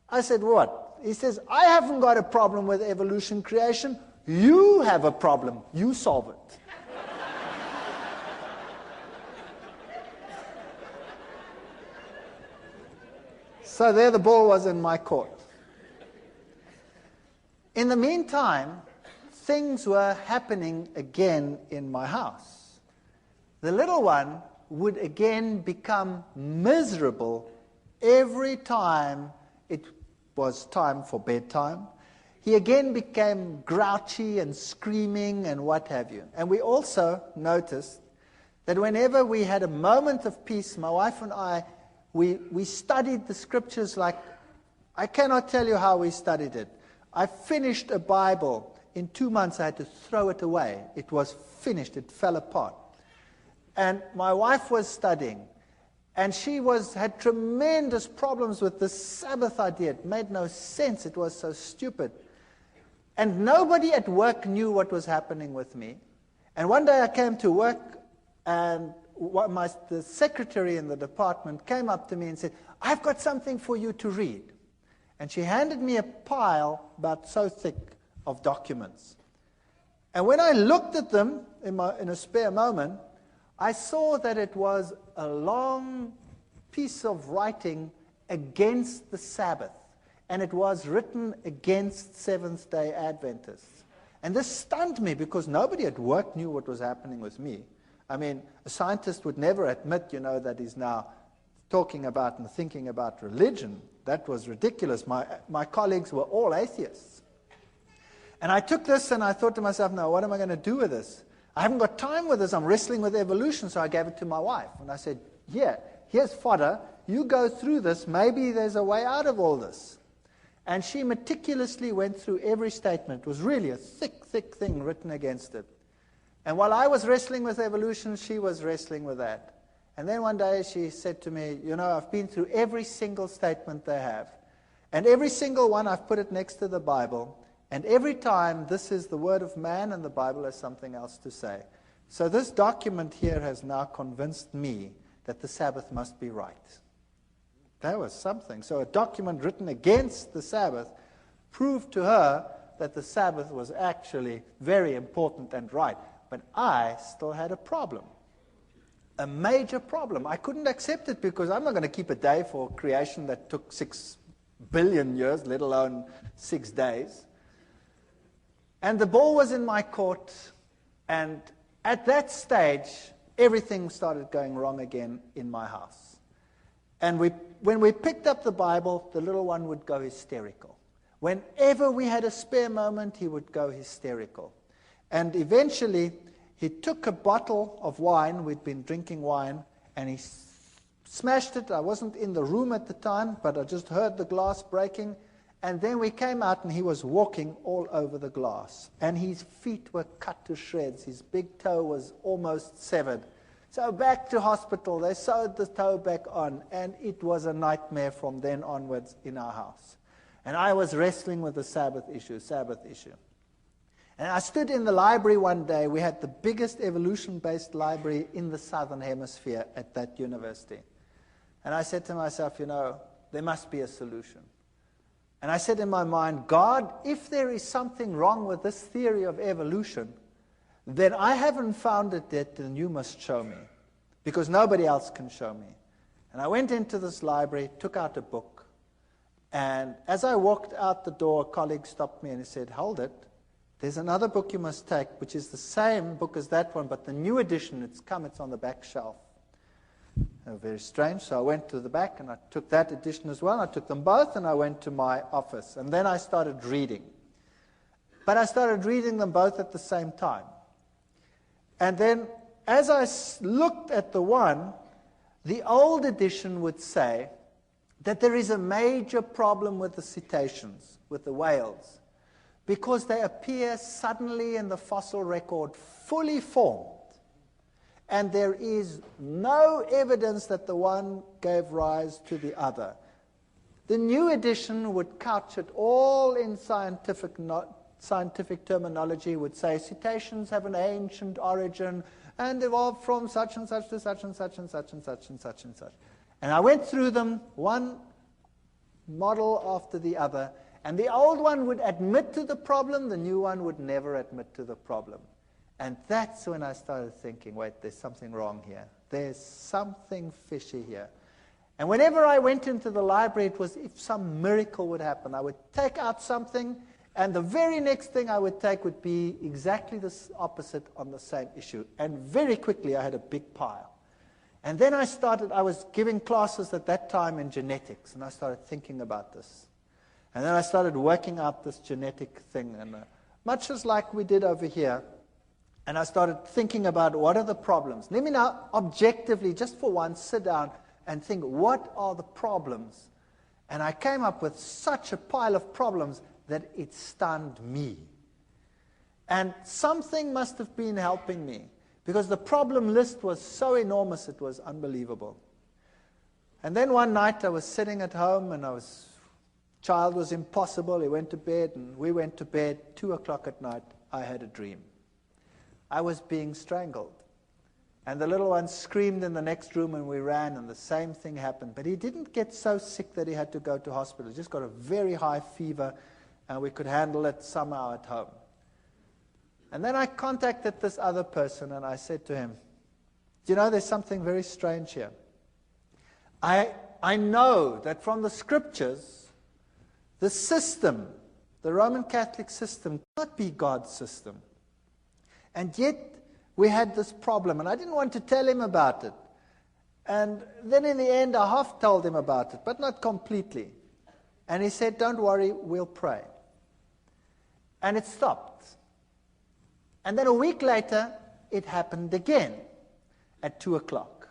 I said, what? He says, I haven't got a problem with evolution creation. You have a problem. You solve it. So there the ball was in my court. In the meantime, things were happening again in my house. The little one would again become miserable every time it was time for bedtime. He again became grouchy and screaming and what have you. And we also noticed that whenever we had a moment of peace, my wife and I, we studied the scriptures like, I cannot tell you how we studied it. I finished a Bible. In 2 months I had to throw it away. It was finished. It fell apart. And my wife was studying. And she had tremendous problems with the Sabbath idea. It made no sense. It was so stupid. And nobody at work knew what was happening with me. And one day I came to work, and the secretary in the department came up to me and said, I've got something for you to read. And she handed me a pile about so thick of documents. And when I looked at them in a spare moment, I saw that it was a long piece of writing against the Sabbath. And it was written against Seventh-day Adventists. And this stunned me because nobody at work knew what was happening with me. I mean, a scientist would never admit, that he's now talking about and thinking about religion. That was ridiculous. My colleagues were all atheists. And I took this and I thought to myself, now what am I going to do with this? I haven't got time with this. I'm wrestling with evolution. So I gave it to my wife. And I said, here's fodder. You go through this. Maybe there's a way out of all this. And she meticulously went through every statement. It was really a thick, thick thing written against it. And while I was wrestling with evolution, she was wrestling with that. And then one day she said to me, I've been through every single statement they have. And every single one, I've put it next to the Bible. And every time, this is the word of man, and the Bible has something else to say. So this document here has now convinced me that the Sabbath must be right. That was something. So a document written against the Sabbath proved to her that the Sabbath was actually very important and right. But I still had a problem. A major problem. I couldn't accept it because I'm not going to keep a day for creation that took 6 billion years, let alone 6 days. And the ball was in my court, and at that stage, everything started going wrong again in my house. And when we picked up the Bible, the little one would go hysterical. Whenever we had a spare moment, he would go hysterical. And eventually, he took a bottle of wine, we'd been drinking wine, and he smashed it. I wasn't in the room at the time, but I just heard the glass breaking. And then we came out, and he was walking all over the glass. And his feet were cut to shreds. His big toe was almost severed. So back to hospital, they sewed the toe back on, and it was a nightmare from then onwards in our house. And I was wrestling with the Sabbath issue. And I stood in the library one day. We had the biggest evolution-based library in the Southern Hemisphere at that university. And I said to myself, there must be a solution. And I said in my mind, God, if there is something wrong with this theory of evolution, then I haven't found it yet, then you must show me, because nobody else can show me. And I went into this library, took out a book, and as I walked out the door, a colleague stopped me and he said, hold it, there's another book you must take, which is the same book as that one, but the new edition, it's on the back shelf. Very strange, so I went to the back and I took that edition as well. I took them both and I went to my office, and then I started reading. But I started reading them both at the same time. And then, as I looked at the one, the old edition would say that there is a major problem with the cetaceans, with the whales, because they appear suddenly in the fossil record fully formed. And there is no evidence that the one gave rise to the other. The new edition would couch it all in scientific terminology, would say cetaceans have an ancient origin and evolved from such and such to such and such and such and such and such and such. And I went through them, one model after the other, and the old one would admit to the problem, the new one would never admit to the problem. And that's when I started thinking, wait, there's something wrong here. There's something fishy here. And whenever I went into the library, it was if some miracle would happen. I would take out something, and the very next thing I would take would be exactly the opposite on the same issue. And very quickly, I had a big pile. And then I was giving classes at that time in genetics, and I started thinking about this. And then I started working out this genetic thing, and much as like we did over here. And I started thinking about what are the problems. Let me now objectively, just for once, sit down and think, what are the problems? And I came up with such a pile of problems that it stunned me. And something must have been helping me, because the problem list was so enormous, it was unbelievable. And then one night I was sitting at home, and child was impossible. He went to bed, and we went to bed. 2 o'clock at night, I had a dream. I was being strangled. And the little one screamed in the next room, and we ran, and the same thing happened. But he didn't get so sick that he had to go to hospital. He just got a very high fever, and we could handle it somehow at home. And then I contacted this other person, and I said to him, do you know, there's something very strange here. I know that from the scriptures, the system, the Roman Catholic system, cannot be God's system. And yet, we had this problem, and I didn't want to tell him about it. And then in the end, I half told him about it, but not completely. And he said, don't worry, we'll pray. And it stopped. And then a week later, it happened again at 2 o'clock.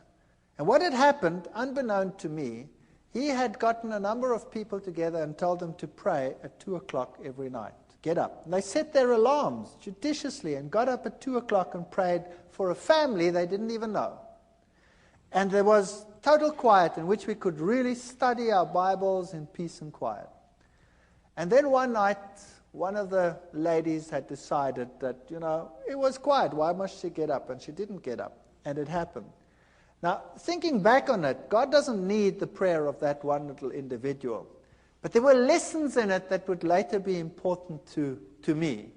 And what had happened, unbeknown to me, he had gotten a number of people together and told them to pray at 2 o'clock every night. Get up. And they set their alarms judiciously and got up at 2 o'clock and prayed for a family they didn't even know. And there was total quiet in which we could really study our Bibles in peace and quiet. And then one night, one of the ladies had decided that, it was quiet. Why must she get up? And she didn't get up. And it happened. Now, thinking back on it, God doesn't need the prayer of that one little individual. But there were lessons in it that would later be important to me.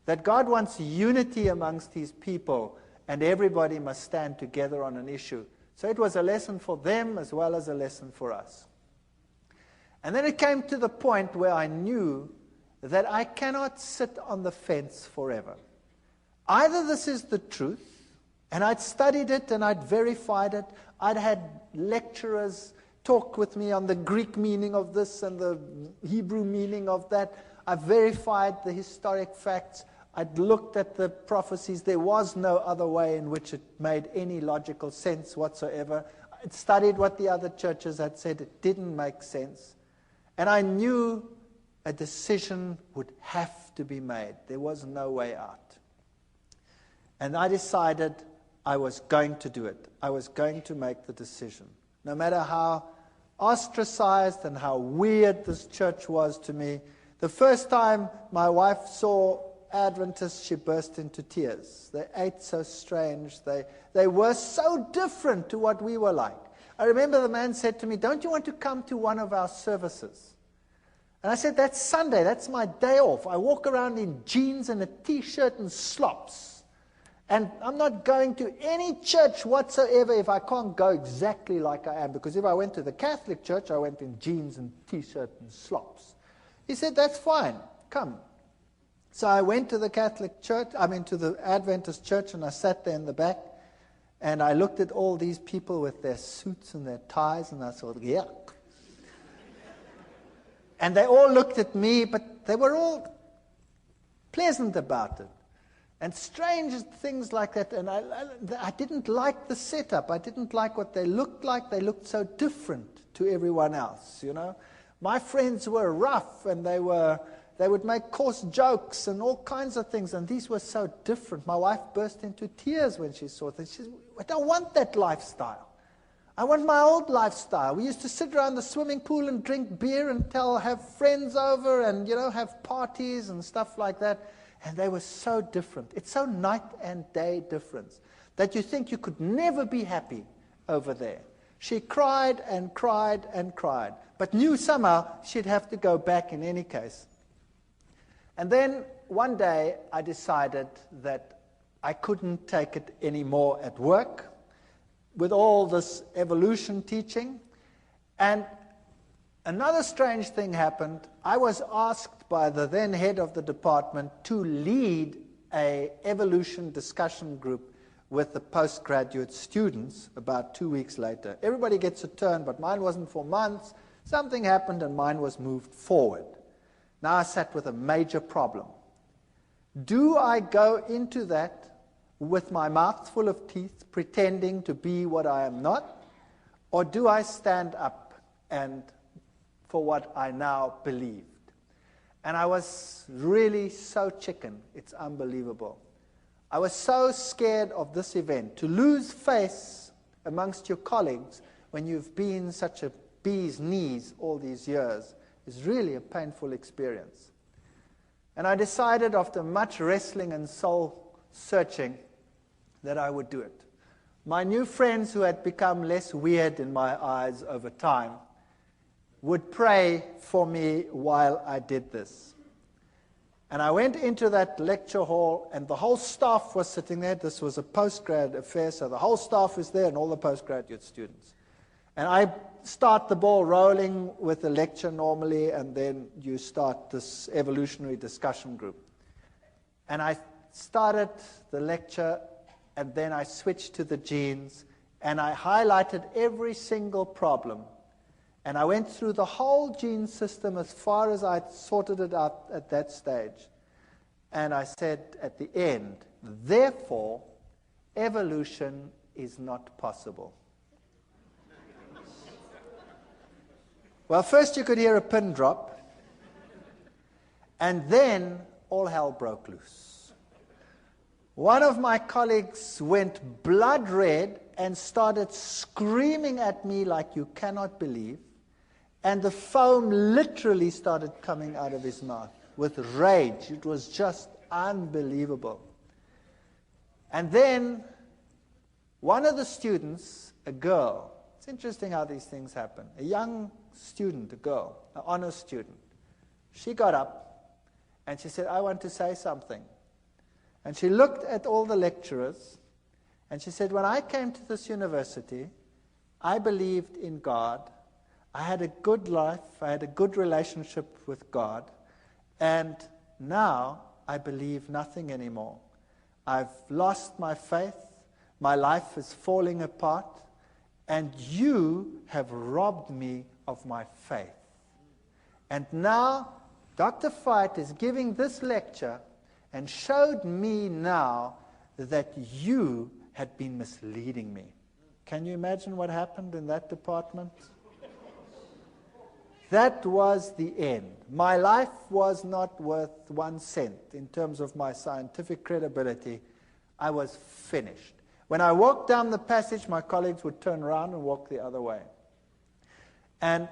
That God wants unity amongst His people, and everybody must stand together on an issue. So it was a lesson for them as well as a lesson for us. And then it came to the point where I knew that I cannot sit on the fence forever. Either this is the truth, and I'd studied it and I'd verified it. I'd had lecturers talk with me on the Greek meaning of this and the Hebrew meaning of that. I verified the historic facts. I'd looked at the prophecies. There was no other way in which it made any logical sense whatsoever. I'd studied what the other churches had said. It didn't make sense. And I knew a decision would have to be made. There was no way out. And I decided I was going to do it. I was going to make the decision. No matter how ostracized and how weird this church was to me, the first time my wife saw Adventists, she burst into tears. They ate so strange. They were so different to what we were like. I remember the man said to me, "Don't you want to come to one of our services?" And I said, "That's Sunday. That's my day off. I walk around in jeans and a T-shirt and slops. And I'm not going to any church whatsoever if I can't go exactly like I am. Because if I went to the Catholic church, I went in jeans and T-shirt and slops." He said, "That's fine. Come." So I went to the Catholic church, to the Adventist church, and I sat there in the back. And I looked at all these people with their suits and their ties, and I thought, yuck. And they all looked at me, but they were all pleasant about it. And strange things like that. And I didn't like the setup. I didn't like what they looked like. They looked so different to everyone else, you know. My friends were rough, and they would make coarse jokes and all kinds of things, and these were so different. My wife burst into tears when she saw this. She said, "I don't want that lifestyle. I want my old lifestyle. We used to sit around the swimming pool and drink beer and have friends over and, have parties and stuff like that." And they were so different. It's so night and day difference that you think you could never be happy over there. She cried and cried and cried, but knew somehow she'd have to go back in any case. And then one day I decided that I couldn't take it anymore at work with all this evolution teaching. And another strange thing happened. I was asked by the then head of the department to lead an evolution discussion group with the postgraduate students about 2 weeks later. Everybody gets a turn, but mine wasn't for months. Something happened and mine was moved forward. Now I sat with a major problem. Do I go into that with my mouth full of teeth, pretending to be what I am not? Or do I stand up and for what I now believed? And I was really so chicken, it's unbelievable. I was so scared of this event. To lose face amongst your colleagues when you've been such a bee's knees all these years is really a painful experience. And I decided after much wrestling and soul searching that I would do it. My new friends, who had become less weird in my eyes over time, would pray for me while I did this. And I went into that lecture hall, and the whole staff was sitting there. This was a postgrad affair, so the whole staff was there and all the postgraduate students. And I start the ball rolling with the lecture normally, and then you start this evolutionary discussion group. And I started the lecture, and then I switched to the genes, and I highlighted every single problem. And I went through the whole gene system as far as I'd sorted it out at that stage. And I said at the end, therefore, evolution is not possible. Well, first you could hear a pin drop, and then all hell broke loose. One of my colleagues went blood red and started screaming at me like you cannot believe, and the foam literally started coming out of his mouth with rage. It was just unbelievable. And then one of the students a girl. It's interesting how these things happen. A young student, a girl, an honors student. She got up and she said, I want to say something. And she looked at all the lecturers and she said, when I came to this university, I believed in God. I had a good life. I had a good relationship with God. And now I believe nothing anymore. I've lost my faith. My life is falling apart. And you have robbed me of my faith. And now Dr. Veith is giving this lecture and showed me now that you had been misleading me. Can you imagine what happened in that department? That was the end. My life was not worth 1 cent in terms of my scientific credibility. I was finished. When I walked down the passage, my colleagues would turn around and walk the other way. And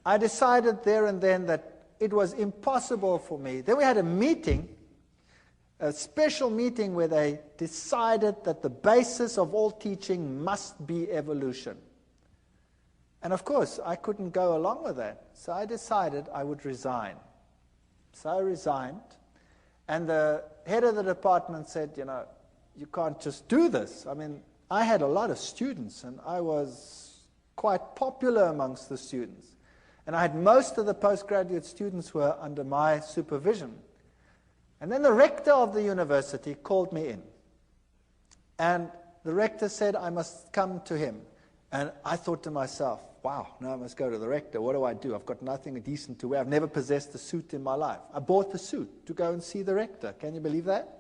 I decided there and then that it was impossible for me. Then we had a meeting, a special meeting where they decided that the basis of all teaching must be evolution. And of course, I couldn't go along with that. So I decided I would resign. So I resigned. And the head of the department said, you know, you can't just do this. I mean, I had a lot of students, and I was quite popular amongst the students. And I had most of the postgraduate students were under my supervision. And then the rector of the university called me in. And the rector said I must come to him. And I thought to myself, wow, now I must go to the rector. What do? I've got nothing decent to wear. I've never possessed a suit in my life. I bought the suit to go and see the rector. Can you believe that?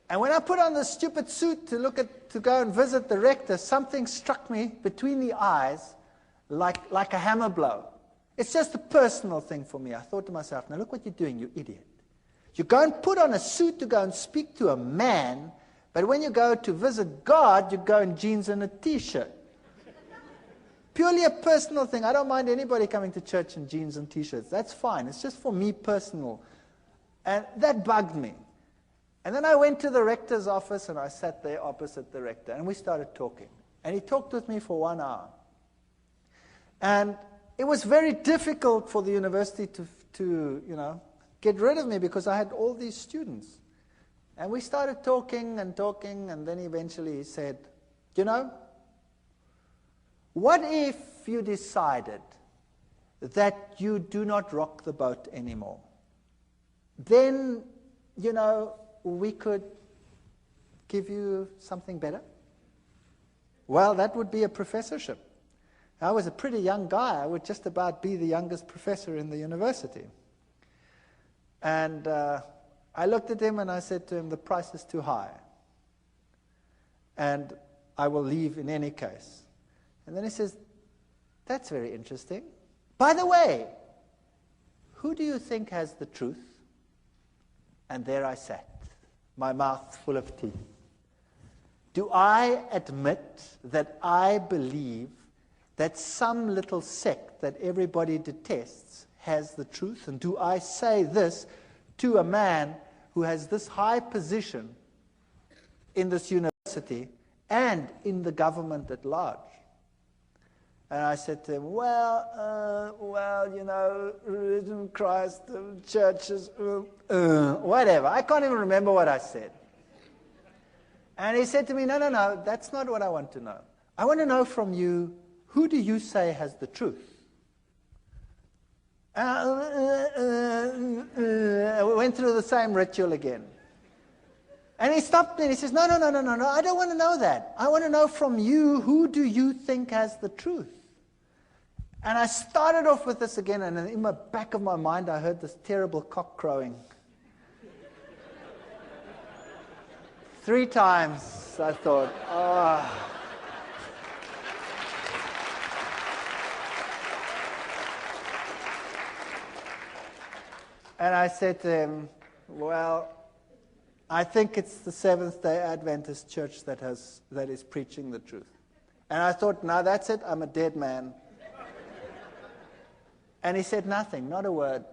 And when I put on the stupid suit to go and visit the rector, something struck me between the eyes like a hammer blow. It's just a personal thing for me. I thought to myself, now look what you're doing, you idiot. You go and put on a suit to go and speak to a man, but when you go to visit God, you go in jeans and a T-shirt. Purely a personal thing. I don't mind anybody coming to church in jeans and T-shirts. That's fine. It's just for me personal. And that bugged me. And then I went to the rector's office and I sat there opposite the rector and we started talking. And he talked with me for 1 hour. And it was very difficult for the university to get rid of me because I had all these students. And we started talking, and then eventually he said, you know, what if you decided that you do not rock the boat anymore? Then, you know, we could give you something better. Well, that would be a professorship. I was a pretty young guy. I would just about be the youngest professor in the university. And I looked at him and I said to him, the price is too high. And I will leave in any case. And then he says, that's very interesting. By the way, who do you think has the truth? And there I sat, my mouth full of teeth. Do I admit that I believe that some little sect that everybody detests has the truth? And do I say this to a man who has this high position in this university and in the government at large? And I said to him, well, you know, religion, Christ, churches, whatever. I can't even remember what I said. And he said to me, no, that's not what I want to know. I want to know from you, who do you say has the truth? We went through the same ritual again. And he stopped me and he says, no, I don't want to know that. I want to know from you, who do you think has the truth? And I started off with this again, and in the back of my mind, I heard this terrible cock crowing. 3 times, I thought, oh. And I said to him, well, I think it's the Seventh-day Adventist Church that is preaching the truth. And I thought, no, that's it, I'm a dead man. And he said nothing, not a word.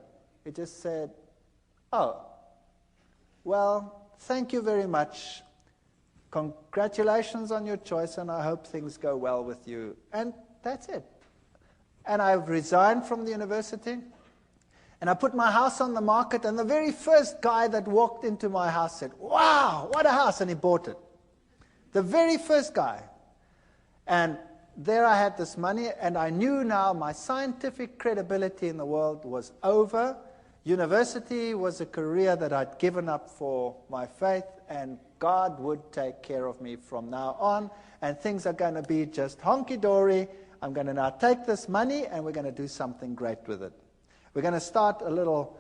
He just said, oh, well, thank you very much. Congratulations on your choice, and I hope things go well with you. And that's it. And I resigned from the university, and I put my house on the market, and the very first guy that walked into my house said, "Wow, what a house," and he bought it. The very first guy. And there I had this money, and I knew now my scientific credibility in the world was over. University was a career that I'd given up for my faith, and God would take care of me from now on, and things are going to be just honky-dory. I'm going to now take this money, and we're going to do something great with it. We're going to start a little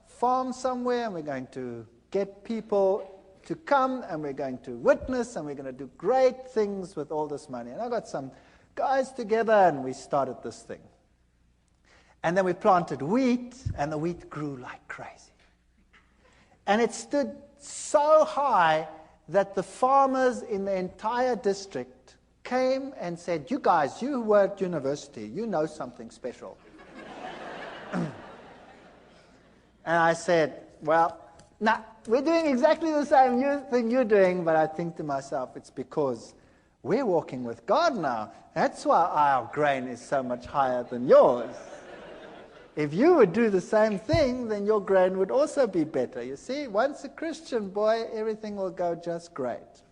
farm somewhere, and we're going to get people to come, and we're going to witness, and we're going to do great things with all this money. And I got some guys together, and we started this thing. And then we planted wheat, and the wheat grew like crazy. And it stood so high that the farmers in the entire district came and said, "You guys, you were at university, you know something special." And I said, "Well, nah, we're doing exactly the same thing you're doing," but I think to myself, it's because we're walking with God now. That's why our grain is so much higher than yours. If you would do the same thing, then your grain would also be better. You see, once a Christian boy, everything will go just great.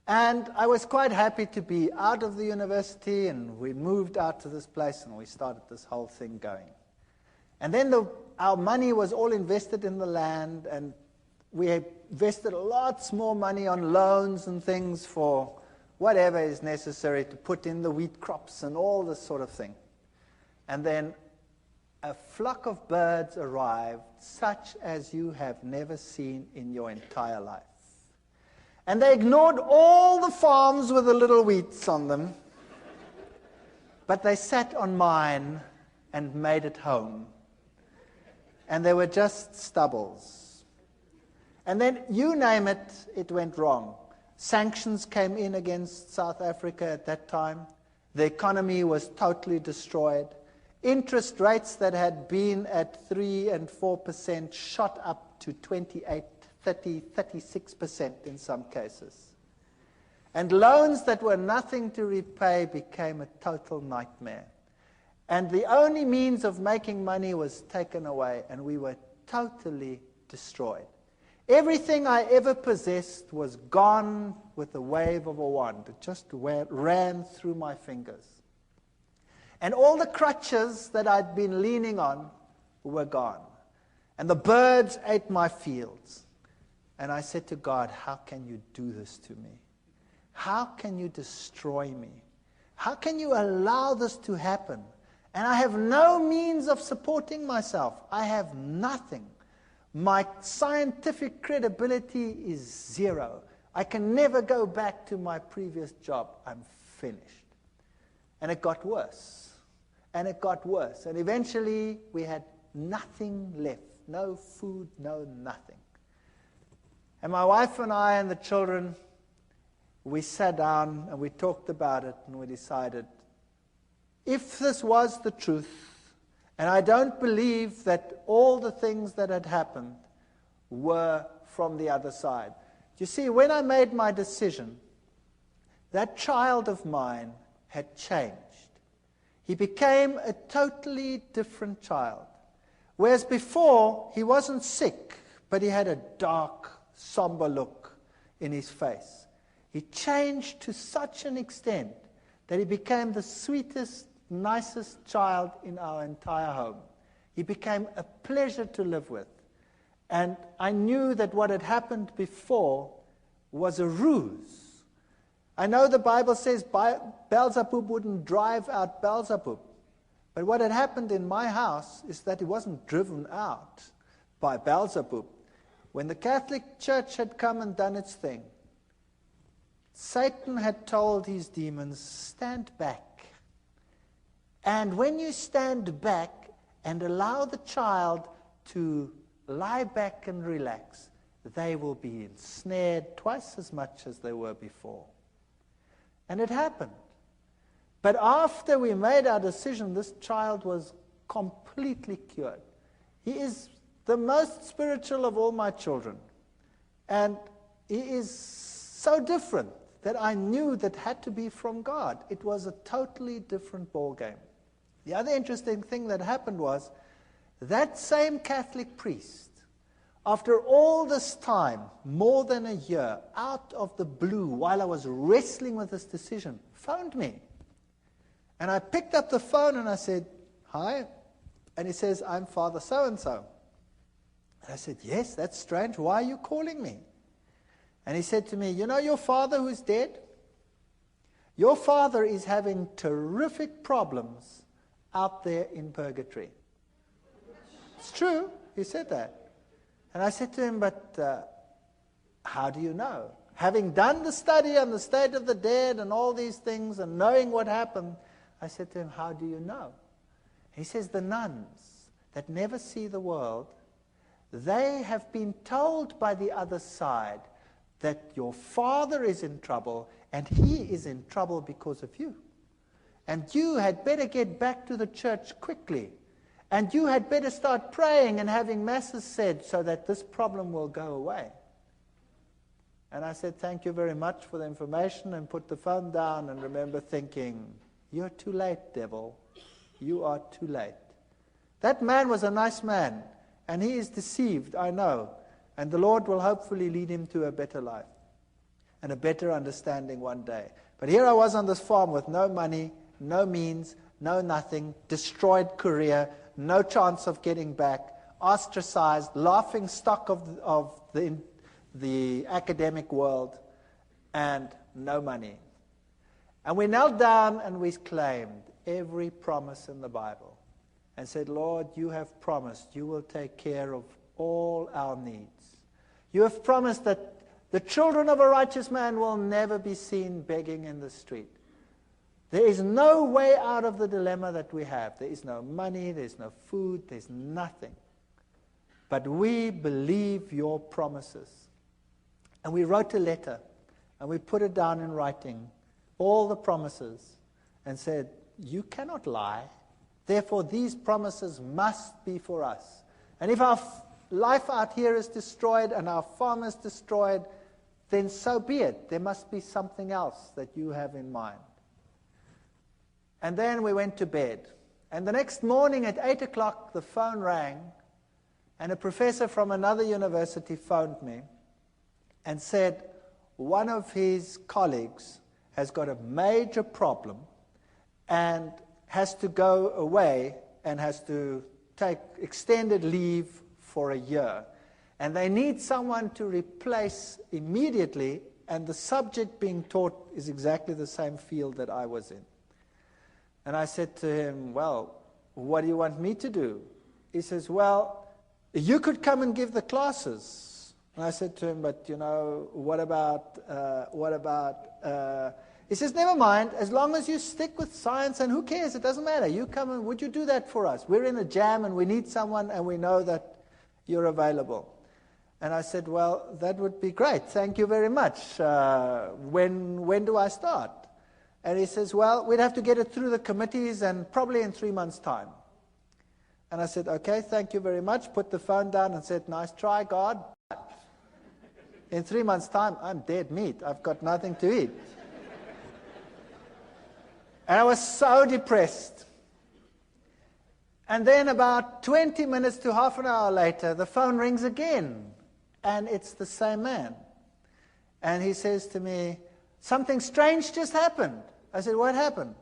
And I was quite happy to be out of the university, and we moved out to this place, and we started this whole thing going. And then our money was all invested in the land, and we invested lots more money on loans and things for whatever is necessary to put in the wheat crops and all this sort of thing. And then a flock of birds arrived, such as you have never seen in your entire life. And they ignored all the farms with the little wheats on them, but they sat on mine and made it home. And they were just stubbles. And then, you name it, it went wrong. Sanctions came in against South Africa at that time. The economy was totally destroyed. Interest rates that had been at 3 and 4% shot up to 28, 30, 36% in some cases. And loans that were nothing to repay became a total nightmare. And the only means of making money was taken away, and we were totally destroyed. Everything I ever possessed was gone with the wave of a wand. It just ran through my fingers. And all the crutches that I'd been leaning on were gone. And the birds ate my fields. And I said to God, "How can you do this to me? How can you destroy me? How can you allow this to happen? And I have no means of supporting myself. I have nothing. My scientific credibility is zero. I can never go back to my previous job. I'm finished." And it got worse. And it got worse. And eventually we had nothing left. No food, no nothing. And my wife and I and the children, we sat down and we talked about it, and we decided, if this was the truth, and I don't believe that all the things that had happened were from the other side. You see, when I made my decision, that child of mine had changed. He became a totally different child. Whereas before, he wasn't sick, but he had a dark, somber look in his face. He changed to such an extent that he became the sweetest, nicest child in our entire home. He became a pleasure to live with. And I knew that what had happened before was a ruse. I know the Bible says Beelzebub wouldn't drive out Beelzebub. But what had happened in my house is that he wasn't driven out by Beelzebub. When the Catholic Church had come and done its thing, Satan had told his demons, "Stand back." And when you stand back and allow the child to lie back and relax, they will be ensnared twice as much as they were before. And it happened. But after we made our decision, this child was completely cured. He is the most spiritual of all my children. And he is so different that I knew that had to be from God. It was a totally different ballgame. The other interesting thing that happened was that same Catholic priest, after all this time, more than a year, out of the blue, while I was wrestling with this decision, phoned me. And I picked up the phone and I said, "Hi." And he says, "I'm Father so-and-so." And I said, "Yes, that's strange. Why are you calling me?" And he said to me, "You know your father who's dead? Your father is having terrific problems out there in purgatory." It's true. He said that. And I said to him, "But how do you know?" Having done the study on the state of the dead and all these things and knowing what happened, I said to him, "How do you know?" He says, "The nuns that never see the world, they have been told by the other side that your father is in trouble and he is in trouble because of you. And you had better get back to the church quickly. And you had better start praying and having masses said so that this problem will go away." And I said, "Thank you very much for the information," and put the phone down and remember thinking, "You're too late, devil. You are too late." That man was a nice man, and he is deceived, I know. And the Lord will hopefully lead him to a better life and a better understanding one day. But here I was on this farm with no money, no means, no nothing, destroyed career, no chance of getting back, ostracized, laughing stock of the academic world, and no money. And we knelt down and we claimed every promise in the Bible and said, "Lord, you have promised you will take care of all our needs. You have promised that the children of a righteous man will never be seen begging in the street. There is no way out of the dilemma that we have. There is no money, there's no food, there's nothing. But we believe your promises." And we wrote a letter, and we put it down in writing, all the promises, and said, "You cannot lie. Therefore, these promises must be for us. And if our life out here is destroyed and our farm is destroyed, then so be it. There must be something else that you have in mind." And then we went to bed. And the next morning at 8 o'clock, the phone rang, and a professor from another university phoned me and said one of his colleagues has got a major problem and has to go away and has to take extended leave for a year. And they need someone to replace immediately, and the subject being taught is exactly the same field that I was in. And I said to him, "Well, what do you want me to do?" He says, "Well, you could come and give the classes." And I said to him, "But, you know, what about, He says, "Never mind, as long as you stick with science, and who cares, it doesn't matter. You come and would you do that for us? We're in a jam and we need someone and we know that you're available." And I said, "Well, that would be great. Thank you very much. When do I start?" And he says, "Well, we'd have to get it through the committees and probably in 3 months' time." And I said, "Okay, thank you very much." Put the phone down and said, "Nice try, God. In 3 months' time, I'm dead meat. I've got nothing to eat." And I was so depressed. And then about 20 minutes to half an hour later, the phone rings again. And it's the same man. And he says to me, "Something strange just happened." I said, "What happened?"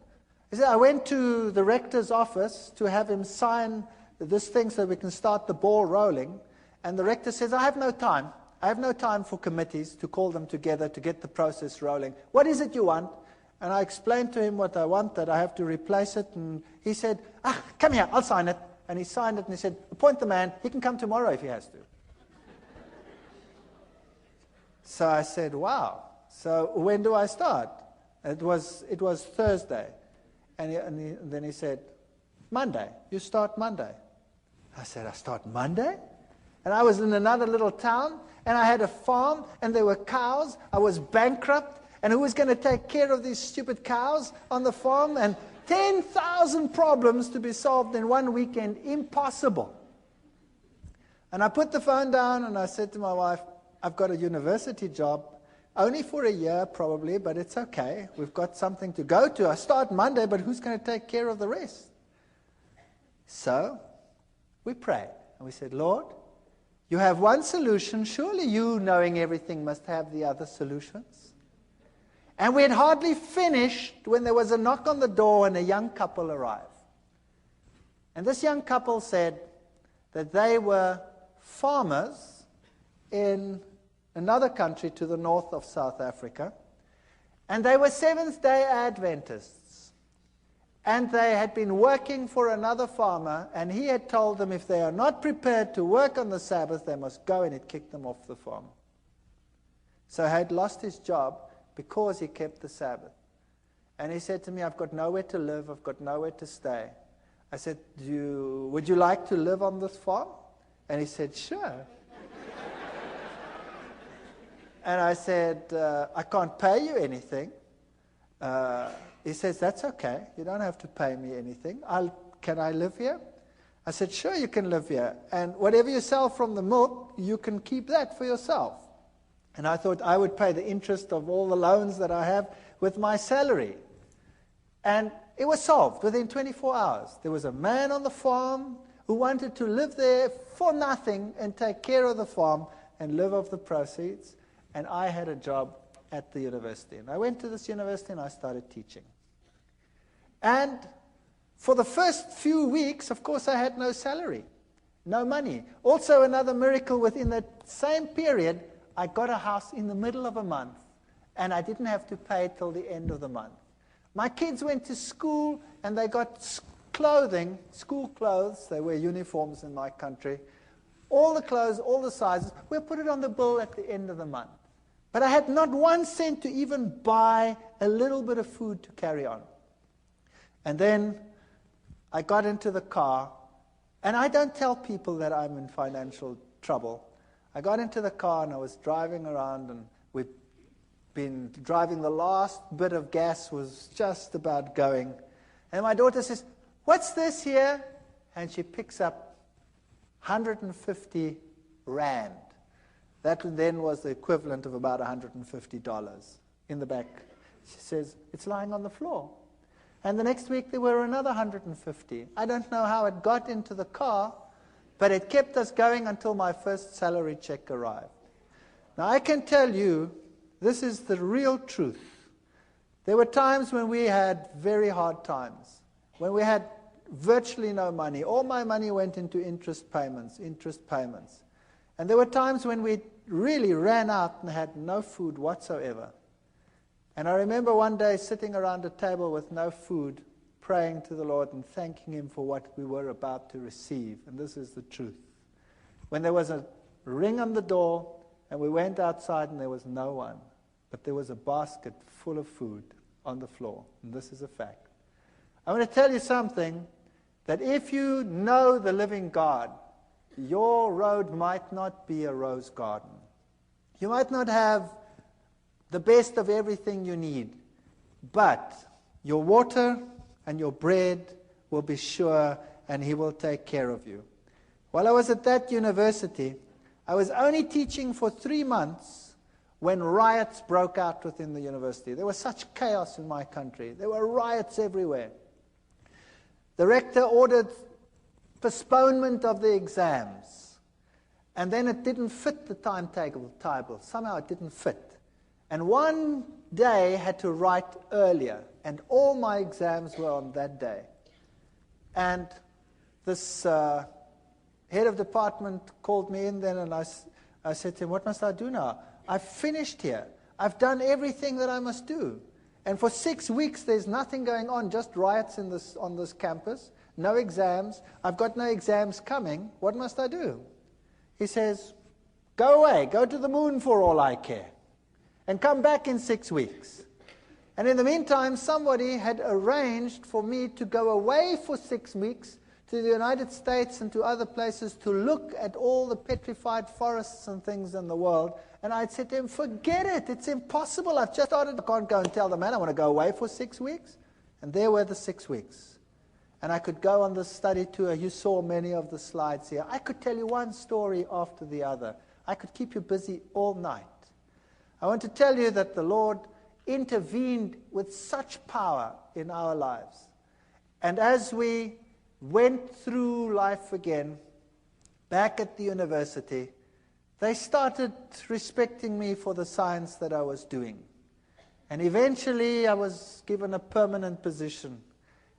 He said, "I went to the rector's office to have him sign this thing so we can start the ball rolling. And the rector says, I have no time. I have no time for committees to call them together to get the process rolling. What is it you want?" And I explained to him what I want, that I have to replace it. And he said, "Come here, I'll sign it." And he signed it and he said, "Appoint the man. He can come tomorrow if he has to." So I said, "Wow. So when do I start?" It was Thursday. And then he said, "Monday. You start Monday." I said, "I start Monday?" And I was in another little town, and I had a farm, and there were cows. I was bankrupt, and who was going to take care of these stupid cows on the farm? And 10,000 problems to be solved in one weekend. Impossible. And I put the phone down, and I said to my wife, I've got a university job, only for a year probably, but it's okay. We've got something to go to. I start Monday, but who's going to take care of the rest? So we prayed, and we said, Lord, you have one solution. Surely you, knowing everything, must have the other solutions. And we had hardly finished when there was a knock on the door and a young couple arrived. And this young couple said that they were farmers in another country to the north of South Africa, and they were Seventh-day Adventists. And they had been working for another farmer, and he had told them if they are not prepared to work on the Sabbath, they must go, and it kicked them off the farm. So he had lost his job because he kept the Sabbath. And he said to me, I've got nowhere to live, I've got nowhere to stay. I said, would you like to live on this farm? And he said, sure. And I said, I can't pay you anything. He says, that's okay. You don't have to pay me anything. Can I live here? I said, sure, you can live here. And whatever you sell from the milk, you can keep that for yourself. And I thought I would pay the interest of all the loans that I have with my salary. And it was solved within 24 hours. There was a man on the farm who wanted to live there for nothing and take care of the farm and live off the proceeds. And I had a job at the university. And I went to this university and I started teaching. And for the first few weeks, of course, I had no salary, no money. Also, another miracle within that same period, I got a house in the middle of a month, and I didn't have to pay till the end of the month. My kids went to school, and they got clothing, school clothes. They wear uniforms in my country. All the clothes, all the sizes, we'll put it on the bill at the end of the month. But I had not 1 cent to even buy a little bit of food to carry on. And then I got into the car, and I don't tell people that I'm in financial trouble. I got into the car, and I was driving around, and we'd been driving. The last bit of gas was just about going. And my daughter says, what's this here? And she picks up 150 rand. That then was the equivalent of about $150 in the back. She says, it's lying on the floor. And the next week there were another 150. I don't know how it got into the car, but it kept us going until my first salary check arrived. Now I can tell you, this is the real truth. There were times when we had very hard times, when we had virtually no money. All my money went into interest payments. And there were times when we really ran out and had no food whatsoever. And I remember one day sitting around a table with no food, praying to the Lord and thanking Him for what we were about to receive. And this is the truth. When there was a ring on the door, and we went outside and there was no one, but there was a basket full of food on the floor. And this is a fact. I want to tell you something, that if you know the living God, your road might not be a rose garden. You might not have the best of everything you need, but your water and your bread will be sure, and He will take care of you. While I was at that university, I was only teaching for 3 months when riots broke out within the university. There was such chaos in my country. There were riots everywhere. The rector ordered postponement of the exams. And then it didn't fit the timetable. Somehow it didn't fit. And one day I had to write earlier. And all my exams were on that day. And this head of department called me in then, and I said to him, what must I do now? I've finished here. I've done everything that I must do. And for 6 weeks there's nothing going on, just riots on this campus. No exams. I've got no exams coming. What must I do? He says, go away. Go to the moon for all I care. And come back in 6 weeks. And in the meantime, somebody had arranged for me to go away for 6 weeks to the United States and to other places to look at all the petrified forests and things in the world. And I'd said to him, forget it. It's impossible. I've just started. I can't go and tell the man I want to go away for 6 weeks. And there were the 6 weeks. And I could go on this study tour. You saw many of the slides here. I could tell you one story after the other I could keep you busy all night. I want to tell you that the Lord intervened with such power in our lives. And as we went through life again, back at the university, they started respecting me for the science that I was doing. And eventually I was given a permanent position.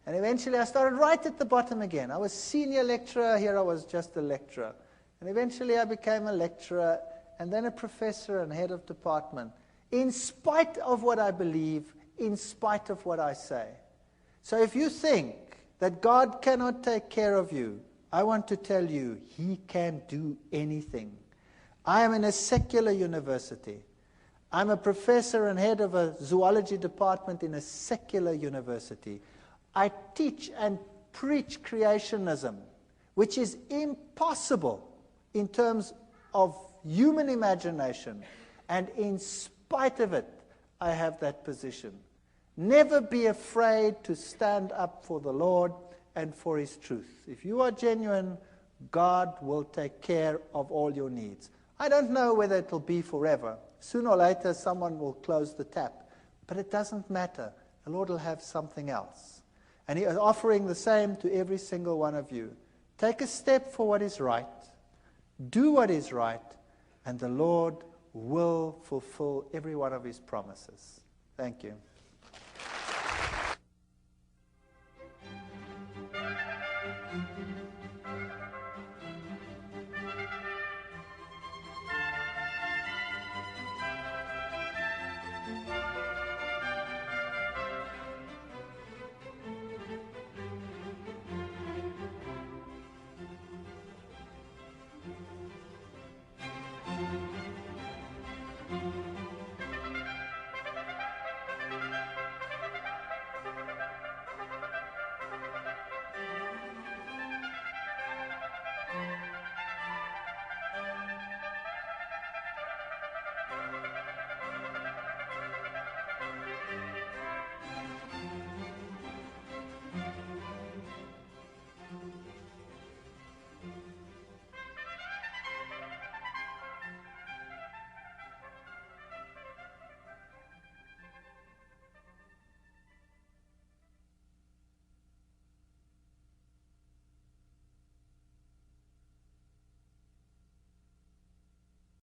And eventually I started right at the bottom again. I was senior lecturer, here I was just a lecturer. And eventually I became a lecturer, and then a professor and head of department, in spite of what I believe, in spite of what I say. So if you think that God cannot take care of you, I want to tell you, He can do anything. I am in a secular university. I'm a professor and head of a zoology department in a secular university. I teach and preach creationism, which is impossible in terms of human imagination. And in spite of it, I have that position. Never be afraid to stand up for the Lord and for His truth. If you are genuine, God will take care of all your needs. I don't know whether it will be forever. Sooner or later, someone will close the tap. But it doesn't matter. The Lord will have something else. And He is offering the same to every single one of you. Take a step for what is right. Do what is right. And the Lord will fulfill every one of His promises. Thank you.